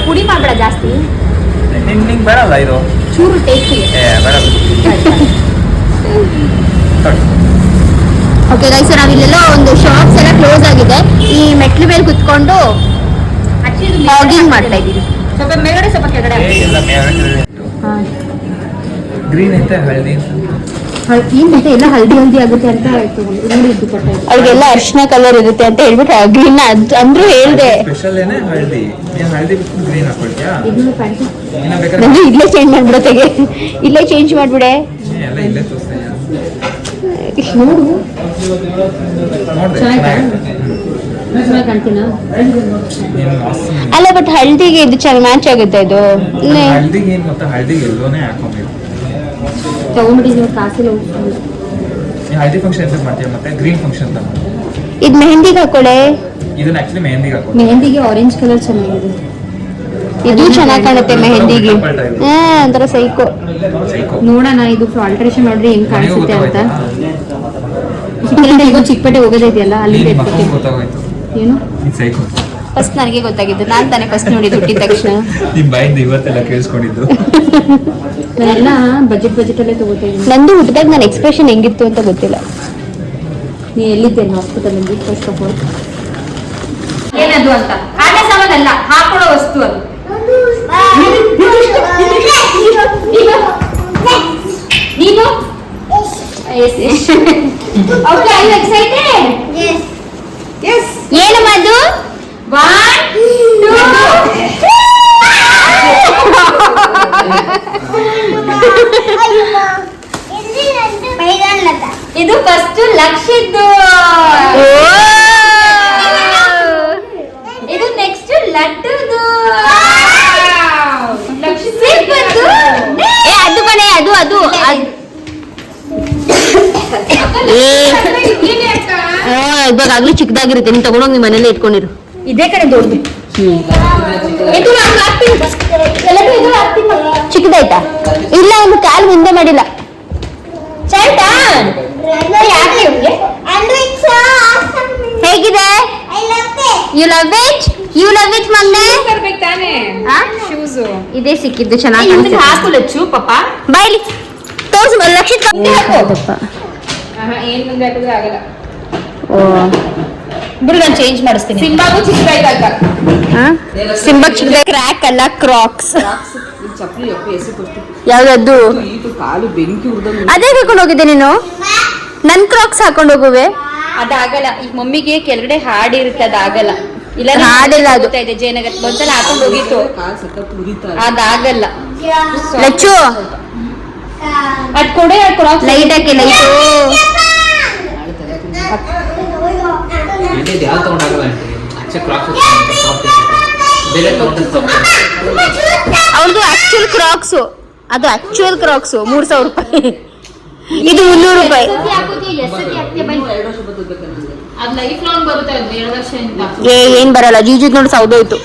A: ಪುಡಿ ಮಾಡ್ಬೇಡ ಜಾಸ್ತಿ,
C: ನಿಂಗೆ ಬೇಡಲ್ಲ ಇದು
A: ಚೂರು ಟೇಸ್ಟಿಗೆ.
C: ಬೇಡ.
B: ಓಕೆ ಗೈಸ್, ನಾವಿಲ್ಲೆಲ್ಲ ಒಂದು ಶಾಪ್ಸ್ ಎಲ್ಲ ಕ್ಲೋಸ್ ಆಗಿದೆ. ಈ ಮೆಟ್ಲು ಮೇಲೆ ಕುತ್ಕೊಂಡು ಹಾಗಿಂಗ್ ಮಾಡ್ತಾ ಇದ್ದೀವಿ. ಸ್ವಲ್ಪ ಮೇಲ್ಗಡೆ, ಸ್ವಲ್ಪ ಕೆಳಗಡೆ.
C: ಗ್ರೀನ್ ಐತೆ, ಹಳದಿ
B: ಮತ್ತೆ ಎಲ್ಲ ಹಲ್ದಿ ಹಲ್ದಿ ಆಗುತ್ತೆ ಅಂತ ಅವ್ರಿಗೆಲ್ಲ ಅರ್ಶಿನ ಕಲರ್ ಇರುತ್ತೆ ಅಂತ ಹೇಳ್ಬಿಟ್ಟು ಗ್ರೀನ್ ಅಂದ್ರೂ ಹೇಳ್ದೆ.
C: ಸ್ಪೆಷಲ್ ಏನೇ ಹಳದಿ, ಹಳದಿ ಗ್ರೀನ್ ಹಾಕೊಳ್ತೀಯಾ?
B: ನನಗೆ ಇಲ್ಲೇ ಚೇಂಜ್ ಮಾಡ್ಬಿಡತ್ತೆಗೆ, ಇಲ್ಲೇ ಚೇಂಜ್ ಮಾಡ್ಬಿಡೆ.
C: ಎಲ್ಲ ಇಲ್ಲೇ ತೋರಿಸ್ತಾ
B: ನೋಡು ಅಲ್ಲ, ಬಟ್ ಹಳದಿಗೆ ಇದು ಚೆನ್ನಾಗಿ ಮ್ಯಾಚ್ ಆಗುತ್ತೆ. ಇದು
C: ಹಳದಿಗೆ ಏನ್ ಗೊತ್ತಾ, ಹಳದಿಗೆ ಎಲ್ಲೋನೇ ಹಾಕೊಂಡಿದ್ದು.
B: ತಗೊಂಡ್ಬಿಟ್ಟಿದ್ದೀವಿ ಕಾಸೆಲ್ಲ.
C: ಹಳದಿ ಫಂಕ್ಷನ್ ಎಂತ ಮಾಡ್ತೀವಿ, ಮತ್ತೆ ಗ್ರೀನ್ ಫಂಕ್ಷನ್ ಅಂತ.
B: ಇದು ಮೆಹಂದಿಗೆ ಹಾಕೊಳ್ಳೆ.
C: ಇದನ್ನ ಆಕ್ಚುಲಿ ಮೆಹಂದಿಗೆ ಹಾಕೋ.
B: ಮೆಹಂದಿಗೆ ಆರೆಂಜ್ ಕಲರ್ ಚೆನ್ನಾಗಿದೆ. ಇದು ಚೆನ್ನಾಗಿ ಕಾಣುತ್ತೆ ಮೆಹಂದಿಗೆ. ಒಂಥರ ಸೈಕೋ. ನೋಡೋಣ ಇದು ಆಲ್ಟ್ರೇಷನ್ ಮಾಡಿದ್ರೆ ಹೆಂಗ್ ಕಾಣಿಸುತ್ತೆ ಅಂತ. ಚಿಕ್ಕಪೇಟೆ ಹೋಗೋದೈತಿಯಲ್ಲ ಅಲ್ಲಿ
C: ಗೊತ್ತಾಗೋಯ್ತು
B: ಏನು
C: ಸೈಕೋ.
B: ಫಸ್ಟ್ ನನಗೆ ಗೊತ್ತಾಗಿದ್ದು, ನಾನು ತಾನೇ ಫಸ್ಟ್ ನೋಡಿದ್ದು ಹುಟ್ಟಿದ ತಕ್ಷಣ.
C: ನಿಮ್ ಬಾಯಿಂದ ಇವತ್ತೆಲ್ಲ ಕೇಳಿಸ್ಕೊಂಡಿದ್ದು.
B: ನಾನೆಲ್ಲ ಬಜೆಟ್ ಅಲ್ಲೇ ತಗೋತಾ ಇದ್ದೀನಿ. ನಂದು ಹುಟ್ಟಿದಾಗ ನನ್ನ ಎಕ್ಸ್ಪ್ರೆಷನ್ ಹೆಂಗಿತ್ತು ಅಂತ ಗೊತ್ತಿಲ್ಲ. ನೀ ಎಲ್ಲಿದ್ದೇನೆ ಹಾಸ್ಪಿಟಲ್ ಅಲ್ಲಿ ಫಸ್ಟ್ ಆಫ್ ಆಲ್. ಏನದು ಅಂತ ಆಟೆ ಸಾಮಾನಲ್ಲ, ಹಾಕೊಳ್ಳೋ ವಸ್ತು ಅದು. ನೀನು okay, I am excited. Yes. ಏನು ಮದು? 1 2 ಇದು ಫಸ್ಟ್ ಲಕ್ಷದ್ದು. ಇದು ನೆಕ್ಸ್ಟ್ ಲಡ್ಡುದು. ಅದು ಕಣೆ, ಅದು ಇವಾಗಲೂ ಚಿಕ್ಕದಾಗಿರುತ್ತೆ. ನೀನ್ ತಗೊಂಡೋಗಿ ನಿಮ್ಮ ಮನೇಲಿ ಇಟ್ಕೊಂಡಿರು. ಇದೇ ಕಡೆ ದೊಡ್ಡದು. ಚಿಕ್ಕದಾಯ್ತಾ? ಇಲ್ಲ, ಒಂದು ಕಾಲು ಮುಂದೆ ಮಾಡಿಲ್ಲ. ಹೇಗಿದೆ? ಯು ಲವ್ ಇಟ್ ಮಗ್ನೆ. ಇದೇ ಸಿಕ್ಕಿದ್ದು ಚೆನ್ನಾಗಿ ಹಾಕುಲಚ್ಚು ಪಾಪ. ಬಾಯ್ಲಿ ತೋರ್ಸು, ಲಕ್ಷಿತ್
A: ಏನ್ ಮುಂದೆ ಹಾಕಿದ್ರೆ ಆಗಲ್ಲ.
B: ಬಿಡು, ನಾನು ಚೇಂಜ್ ಮಾಡಿಸ್ತೀನಿ.
A: ಸಿಂಬಾಗೂ ಚಿಕ್ಕದಾಯ್ತಾಕ.
B: ಸಿಂಬಾ ಚಿಕ್ಕ ಕ್ರ್ಯಾಕ್ ಅಲ್ಲ, ಕ್ರಾಕ್ಸ್. ಯಾವ್ದದ್ದು? ಅದೇ ಹಾಕೊಂಡು ಹೋಗಿದ್ದೆ ನೀನು. ನನ್ ಕ್ರಾಕ್ಸ್ ಹಾಕೊಂಡು ಹೋಗುವೆ.
A: ಅದಾಗಲ್ಲ, ಈಗ ಮಮ್ಮಿಗೆ ಕೆಳಗಡೆ ಹಾಡ್ ಇರುತ್ತೆ, ಅದಾಗಲ್ಲ. ಇಲ್ಲ
B: ಹಾಡಿಲ್ಲ ಅದು.
A: ಇದೆ ಜಯನಗರ್ ಒಂದ್ಸಲ ಹಾಕೊಂಡು ಹೋಗಿತ್ತು, ಅದಾಗಲ್ಲ.
B: ಲಚ್ಚು
A: ಅದ್ ಕೊಡೆ ಕ್ರಾಕ್ಸ್
B: ಲೈಟ್ ಹಾಕಿ. ಲೈಟು ಅವ್ರದ್ದು ಆಕ್ಚುಯಲ್ ಕ್ರಾಕ್ಸ್. ಅದು ಆಕ್ಚುಯಲ್ ಕ್ರಾಕ್ಸ್ 3,000 ರೂಪಾಯಿ. ಇದು 300 ರೂಪಾಯಿ. ಏನ್ ಬರಲ್ಲ. ಜೀಜು ನೋಡಿ ಸೌದೋಯ್ತು.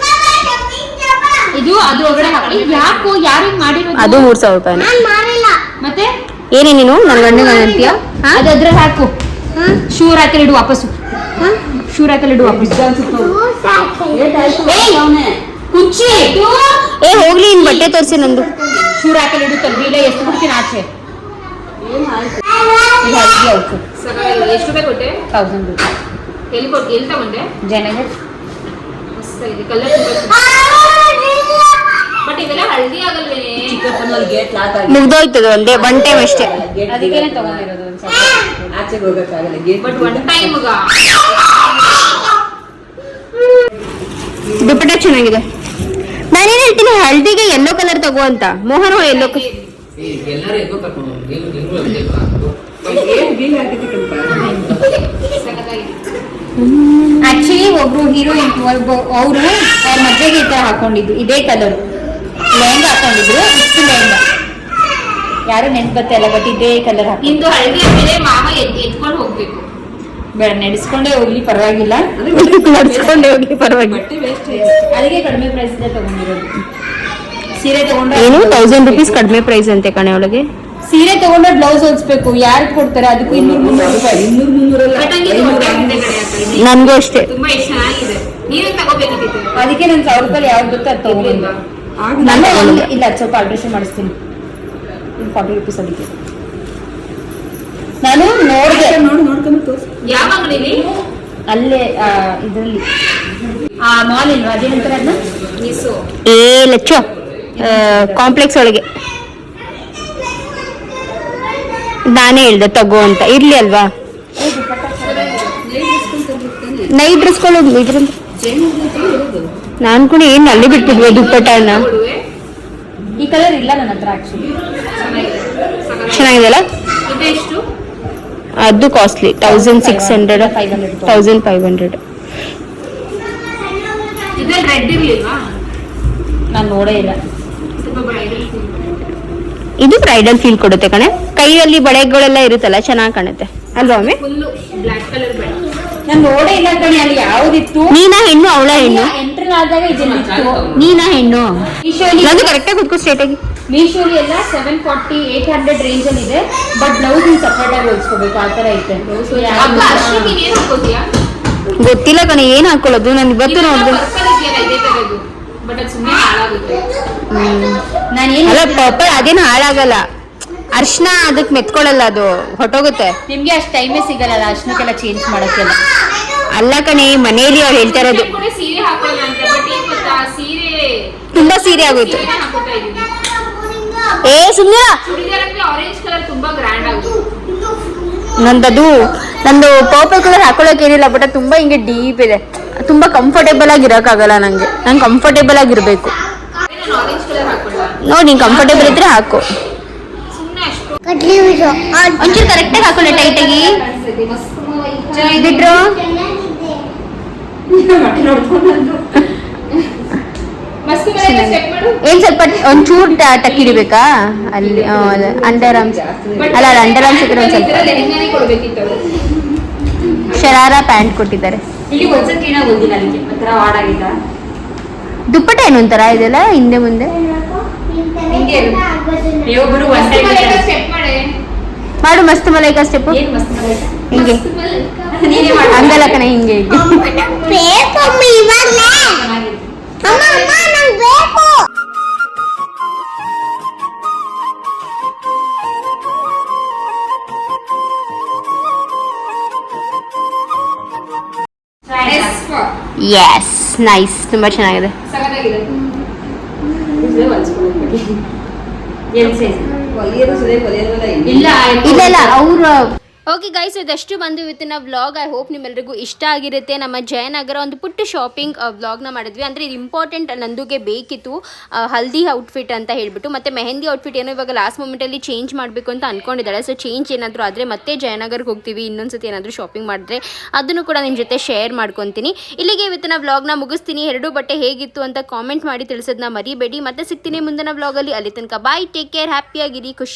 A: ಇದು ಅದು ಒಳಗಡೆ ಹಾಕಿ. ಯಾಕೋ ಯಾರು ಮಾಡಿರೋದು?
B: ಅದು 3,000 ರೂಪಾಯಿ.
A: ಮತ್ತೆ
B: ಏನೇ ನೀನು ನನ್ನ ಗಂಡ ಅಂತೀಯ?
A: ಅದ್ರ ಹಾಕು. ಶೂರ್ ಹಾಕಿ ಇಡು ವಾಪಸ್ಸು. ಶೂರ್ ಹಾಕಿ ಇಡು ವಾಪಸ್. ಕುಚ್ಚಿ
B: ಹೋಗ್ಲಿ, ಇನ್ ಬಟ್ಟೆ ತೋರಿಸಿ ನಂದು.
A: ಶೂರ್ ಹಾಕಿ ಇಡು. ತಂದಿಲ್ಲ, ಎಷ್ಟು ಬಿಡ್ತೀನಿ ಆಚೆ. ಎಷ್ಟು ರೂಪಾಯಿ ಕೊಟ್ಟೆ?
B: 1000 ರೂಪಾಯಿ.
A: ಎಲ್ಲಿ ತಗೊಂಡೆ?
B: ಜಯನಗರ್.
A: ಕಲರ್ ಬಟ್ ಇವೆಲ್ಲ ಹಳದಿ ಆಗಲ್ವೇನೆ?
B: ಮುಗ್ದೋಯ್ತದ ಒಂದೇ ಒನ್ ಟೈಮ್ ಅಷ್ಟೇ.
A: ಅದಕ್ಕೇನೆ ತಗೊಂಡಿರೋದು. ಬಟ್ ಒನ್ ಟೈಮ್
B: ದುಪ್ಪಟ್ಟ ಚೆನ್ನಾಗಿದೆ. ನಾನೇನ್ ಹೇಳ್ತೀನಿ, ಹಳದಿಗೆ ಯೆಲ್ಲೋ ಕಲರ್ ತಗೋ ಅಂತ. ಮೋಹನ್ ಯೆಲ್ಲೋ ಆಕ್ಚುಲಿ ಒಬ್ರು ಹೀರೋಯಿನ್ ಅವರು ಮದ್ವೆಗೆ ಈ ತರ ಹಾಕೊಂಡಿದ್ದು ಇದೇ ಕಲರ್ ಲೆಹಂಗಾ ಹಾಕೊಂಡಿದ್ರು. ಇಷ್ಟು ಲೆಹಂಗಾ ಯಾರು ನೆನ್ಪತ್ತೆ ಇಲ್ಲ, ಬಟ್ ಇದೇ ಕಲರ್ ಹಾಕಿ.
A: ಇಂದು ಹಳದಿ ಮೇಲೆ ಮಾವ ಎತ್ಕೊಂಡು ಹೋಗ್ಬೇಕು.
B: ಬೇಡ, ನಡೆಸ್ಕೊಂಡೇ ಹೋಗ್ಲಿ ಪರವಾಗಿಲ್ಲ. ನಡೆಸ್ಕೊಂಡೇ ಹೋಗ್ಲಿ ಪರವಾಗಿಲ್ಲ. ಅದಕ್ಕೆ ಕಡಿಮೆ ಪ್ರೈಸ್ ಇದೆ ತಗೊಂಡಿರೋದು. ಸೀರೆ ತಗೊಂಡ್ರೆ ಏನು 1000 ರೂಪೀಸ್ ಕಡಿಮೆ ಪ್ರೈಸ್ ಅಂತೆ ಕಣೆ ಒಳಗೆ. ಸೀರೆ ತಗೊಂಡ್ರೆ ಬ್ಲೌಸ್ ಹೊಲ್ಸ್ಬೇಕು. ಯಾರು ಕೊಡ್ತಾರೆ ಅದಕ್ಕೂ 200-300 ರೂಪಾಯಿ. 200-300 ನನ್ಗೂ ಅಷ್ಟೇ.
A: ತುಂಬಾ ಚೆನ್ನಾಗಿದೆ. ನೀನು ತಗೋಬೇಕಿತ್ತು.
B: ಅದಕ್ಕೆ ನಾನು 1000 ರೂಪಾಯಿ ಯಾವ್ದು ಗೊತ್ತಾ ಅದು ತಗೊಂಡಿಲ್ಲ. ಇಲ್ಲ, ಸ್ವಲ್ಪ ಆಲ್ಟ್ರೇಷನ್ ಮಾಡಿಸ್ತೀನಿ. 40 ರೂಪೀಸ್ ಅದಕ್ಕೆ. ನಾನು ನೋಡ್ಕೊಂಡು
A: ಯಾವ ಅಂಗಡಿಲಿ?
B: ಅಲ್ಲೇ ಇದರಲ್ಲಿ ಮಾಲ್ ಇಲ್ವಾ ಅದೇನಂತಾರೆ ಅದನ್ನ
A: ಮಿಸೋ.
B: ಲಚ್ಚು ಕಾಂಪ್ಲೆಕ್ಸ್ ಒಳಗೆ ನಾನೇ ಹೇಳ್ದೆ ತಗೋ ಅಂತ. ಇರ್ಲಿ ಅಲ್ವಾ ನೈಟ್ ಡ್ರೆಸ್ಗಳು ಇದ್ರಿಂದ ನಾನು ಕೂಡ ಏನು ಅಲ್ಲಿ ಬಿಟ್ಟಿದ್ವಿ ದುಪ್ಪಟ್ಟನ. ಈ ಕಲರ್ ಇಲ್ಲ ನನ್ನ ಹತ್ರ ಆಕ್ಚುಲಿ. ಚೆನ್ನಾಗಿದೆಲ್ಲ.
A: ಇದೆಷ್ಟು?
B: ಅದು ಕಾಸ್ಟ್ಲಿ 1600 1500.
A: ಇದ್ರಲ್ಲಿ ರೆಡ್ ಇರ್ಲಿಲ್ವಾ?
B: ನಾನು ನೋಡೇ ಇಲ್ಲ.
A: ಸ್ವಲ್ಪ ಬ್ರೈಡಲ್
B: ಇದು ಬ್ರೈಡಲ್ ಫೀಲ್ ಕೊಡುತ್ತೆ ಕಣೆ. ಕೈಯಲ್ಲಿ ಬಳೆಗಳೆಲ್ಲ ಇರುತ್ತಲ್ಲ ಚೆನ್ನಾಗಿ ಕಾಣುತ್ತೆ ಅಲ್ವಾ ಒಮ್ಮೆ.
A: ಫುಲ್ಲು ಬ್ಲ್ಯಾಕ್ ಕಲರ್ ಬೇಡ.
B: ನಾನು ನೋಡೇ ಇಲ್ಲ ಕಣೆ ಅಲ್ಲಿ ಯಾವ್ದಿತ್ತು. ನೀನಾ ಹೆಣ್ಣು ಅವಳ ಹೆಣ್ಣು? ಎಂಟ್ರಿ ಆದಾಗ ಇದೆಲ್ಲಿತ್ತು. ನೀನಾ ಹೆಣ್ಣು? ನಾನು ಕರೆಕ್ಟಾಗಿ ಕೂತ್ಕೋ ಸ್ಟ್ರೇಟ್ ಆಗಿ. ಮೀಶೋಲಿ ಎಲ್ಲ 740 800 ರೇಂಜ್ ಅಲ್ಲಿ ಇದೆ. ಬಟ್ ಬ್ಲೌಸ್ ನೀವು ಸಪರೇಟ್ ಆಗಿ ಹೊಲ್ಸ್ಕೋಬೇಕು ಆ ತರ ಐತೆ.
A: ಅಕ್ಕ ಅರ್ಶಿನ ನೀನ್ ಏನ್ ಹಾಕೋತೀಯಾ?
B: ಗೊತ್ತಿಲ್ಲ ಕಣೆ ಏನ್ ಹಾಕೊಳ್ಳೋದು. ನಾನು ಇವತ್ತು ನೋಡಿದೆ.
A: ಪರ್ಪಲ್ ಇದೆಯಲ್ಲ ಇದೇ ತರದ್ದು. ಬಟ್ ಅದು ಸುಮ್ಮನೆ ಹಾಳಾಗುತ್ತೆ.
B: ಅಲ್ಲ ಪರ್ಪಲ್ ಅದೇನು ಹಾಳಾಗಲ್ಲ. ಅರ್ಶನ ಅದಕ್ಕೆ ಮೆತ್ಕೊಳ್ಳಲ್ಲ, ಅದು ಹೊಟ್ಟೋಗುತ್ತೆ.
E: ನಿಮ್ಗೆ ಅಷ್ಟು ಟೈಮೇ ಸಿಗಲ್ಲ ಅರ್ಶನಕ್ಕೆಲ್ಲ ಚೇಂಜ್ ಮಾಡಕ್ಕೆಲ್ಲ.
B: ಅಲ್ಲ ಕಣೆ ಮನೆಯಲ್ಲಿ ಅವ್ರು ಹೇಳ್ತಾ ಇರೋದು.
A: ಕೂಡ ಸೀರೆ ಹಾಕೋಣ ಅಂತ. ಬಟ್ ಏನ್ ಗೊತ್ತಾ, ಸೀರೆ
B: ತುಂಬಾ ಸೀರೆ ಆಗೋಯ್ತು.
A: ಸೀರೆ ಹಾಕೋತಾ ಇದೀನಿ.
B: ಸುಮ್ಮನೆ
A: ಚೂಡಿದಾರ್ ಅಂದ್ರೆ ಆರೆಂಜ್ ಕಲರ್ ತುಂಬಾ ಗ್ರ್ಯಾಂಡ್ ಆಗುತ್ತೆ.
B: ನಂದು ಪರ್ಪಲ್ ಕಲರ್ ಹಾಕೊಳ್ಳೋಕೆ ಏನಿಲ್ಲ. ಬಟ್ ಅದು ತುಂಬಾ ಹಿಂಗೆ ಡೀಪ್ ಇದೆ. ತುಂಬಾ ಕಂಫರ್ಟೇಬಲ್ ಆಗಿ ಇರೋಕ್ಕಾಗಲ್ಲ ನಂಗೆ. ನಂಗೆ ಕಂಫರ್ಟೇಬಲ್ ಆಗಿರ್ಬೇಕು.
A: ನಾನು ಆರೆಂಜ್ ಕಲರ್ ಹಾಕೊಳ್ಳ.
B: ನೋಡಿ ನೀನ್ ಕಂಫರ್ಟೇಬಲ್ ಇದ್ರೆ ಹಾಕು.
A: ಸುಮ್ಮನೆ ಅಷ್ಟು
B: ಒಂಚೂರು ಕರೆಕ್ಟಾಗಿ ಹಾಕೊಳ್ಳೆ ಟೈಟಾಗಿ ಬಿಟ್ರು.
A: ಮಸ್ತ್ ಸ್ಟೆಪ್ ಮಾಡು.
B: ಏನ್ ಸ್ವಲ್ಪ ಒಂಚೂರು ಟಕ್ ಹಿಡಿಬೇಕಾ ಅಲ್ಲಿ ಅಂಡರ್ ಆರ್ಮ್ಸ್ ಅಲ್ಲ ಅಂಡರ್ ಆರ್ಮ್ಸ್ ಇದ್ರೆ ಒಂದ್ ಸ್ವಲ್ಪ
A: ಲೆಹಂಗಾನೇ ಕೊಡ್ಬೇಕಿತ್ತು.
B: ಶರಾರ ಪ್ಯಾಂಟ್ ಕೊಟ್ಟಿದ್ದಾರೆ.
E: ಇಲ್ಲಿ ಒಂದ್ಸತಿ ಓದಿಲ್ಲ ಅದಕ್ಕೆ ಒಂಥರ ಹಾಡಾಗಿಲ್ಲ.
B: ದುಪ್ಪಟ್ಟ ಏನು ಒಂಥರ ಇದೆಲ್ಲ ಹಿಂದೆ ಮುಂದೆ
E: ಒಬ್ಬರು ಒಂದ್ ಟೈಮ್
A: ಸ್ಟೆಪ್ ಮಾಡೆ.
B: ಮಾಡು ಮಸ್ತ್ ಮಲೈಕಾ ಸ್ಟೆಪ್.
E: ಏನ್ ಮಸ್ತ್ ಮಾಡೈತೆ.
B: ಹಿಂಗೆ
E: ನೀನೇ ಮಾಡು.
B: ಹಂಗಲ್ಲ ಕಣ ಹಿಂಗೆ
A: ಎಸ್ ಫಾರ್
B: ಎಸ್ ನೈಸ್. ತುಂಬಾ ಚೆನ್ನಾಗಿದೆ.
A: ಸಗದಾಗಿದೆ.
E: ಇಲ್ಲ
B: ಇಲ್ಲ ಇಲ್ಲ ಅವ್ರ
A: ಓಕೆ ಗೈಸ್, ಇದಷ್ಟು ಬಂದು ಇವತ್ತಿನ ವ್ಲಾಗ್. ಐ ಹೋಪ್ ನಿಮ್ಮೆಲ್ಲರಿಗೂ ಇಷ್ಟ ಆಗಿರುತ್ತೆ. ನಮ್ಮ ಜಯನಗರ ಒಂದು ಪುಟ್ಟ ಶಾಪಿಂಗ್ ವ್ಲಾಗ್ನ ಮಾಡಿದ್ವಿ. ಅಂದರೆ ಇದು ಇಂಪಾರ್ಟೆಂಟ್ ನಂದುಗೆ ಬೇಕಿತ್ತು, ಹಲ್ದಿ ಔಟ್ಫಿಟ್ ಅಂತ ಹೇಳಿಬಿಟ್ಟು. ಮತ್ತು ಮೆಹಂದಿ ಔಟ್ಫಿಟ್ ಏನೋ ಇವಾಗ ಲಾಸ್ಟ್ ಮೂಮೆಂಟಲ್ಲಿ ಚೇಂಜ್ ಮಾಡಬೇಕು ಅಂತ ಅಂದ್ಕೊಂಡಿದ್ದಾಳೆ. ಸೊ ಚೇಂಜ್ ಏನಾದರೂ ಆದರೆ ಮತ್ತೆ ಜಯನಗರ್ಗೆ ಹೋಗ್ತೀವಿ. ಇನ್ನೊಂದ್ಸತಿ ಏನಾದರೂ ಶಾಪಿಂಗ್ ಮಾಡಿದ್ರೆ ಅದನ್ನು ಕೂಡ ನಿಮ್ಮ ಜೊತೆ ಶೇರ್ ಮಾಡ್ಕೊತೀನಿ. ಇಲ್ಲಿಗೆ ಇವತ್ತಿನ ವ್ಲಾಗ್ನ ಮುಗಿಸ್ತೀನಿ. ಎರಡೂ ಬಟ್ಟೆ ಹೇಗಿತ್ತು ಅಂತ ಕಾಮೆಂಟ್ ಮಾಡಿ ತಿಳಿಸೋದನ್ನ ಮರಿಬೇಡಿ. ಮತ್ತೆ ಸಿಗ್ತೀನಿ ಮುಂದಿನ ವ್ಲಾಗಲ್ಲಿ. ಅಲ್ಲಿ ತನಕ ಬಾಯ್, ಟೇಕ್ ಕೇರ್, ಹ್ಯಾಪಿಯಾಗಿರಿ, ಖುಷಿ.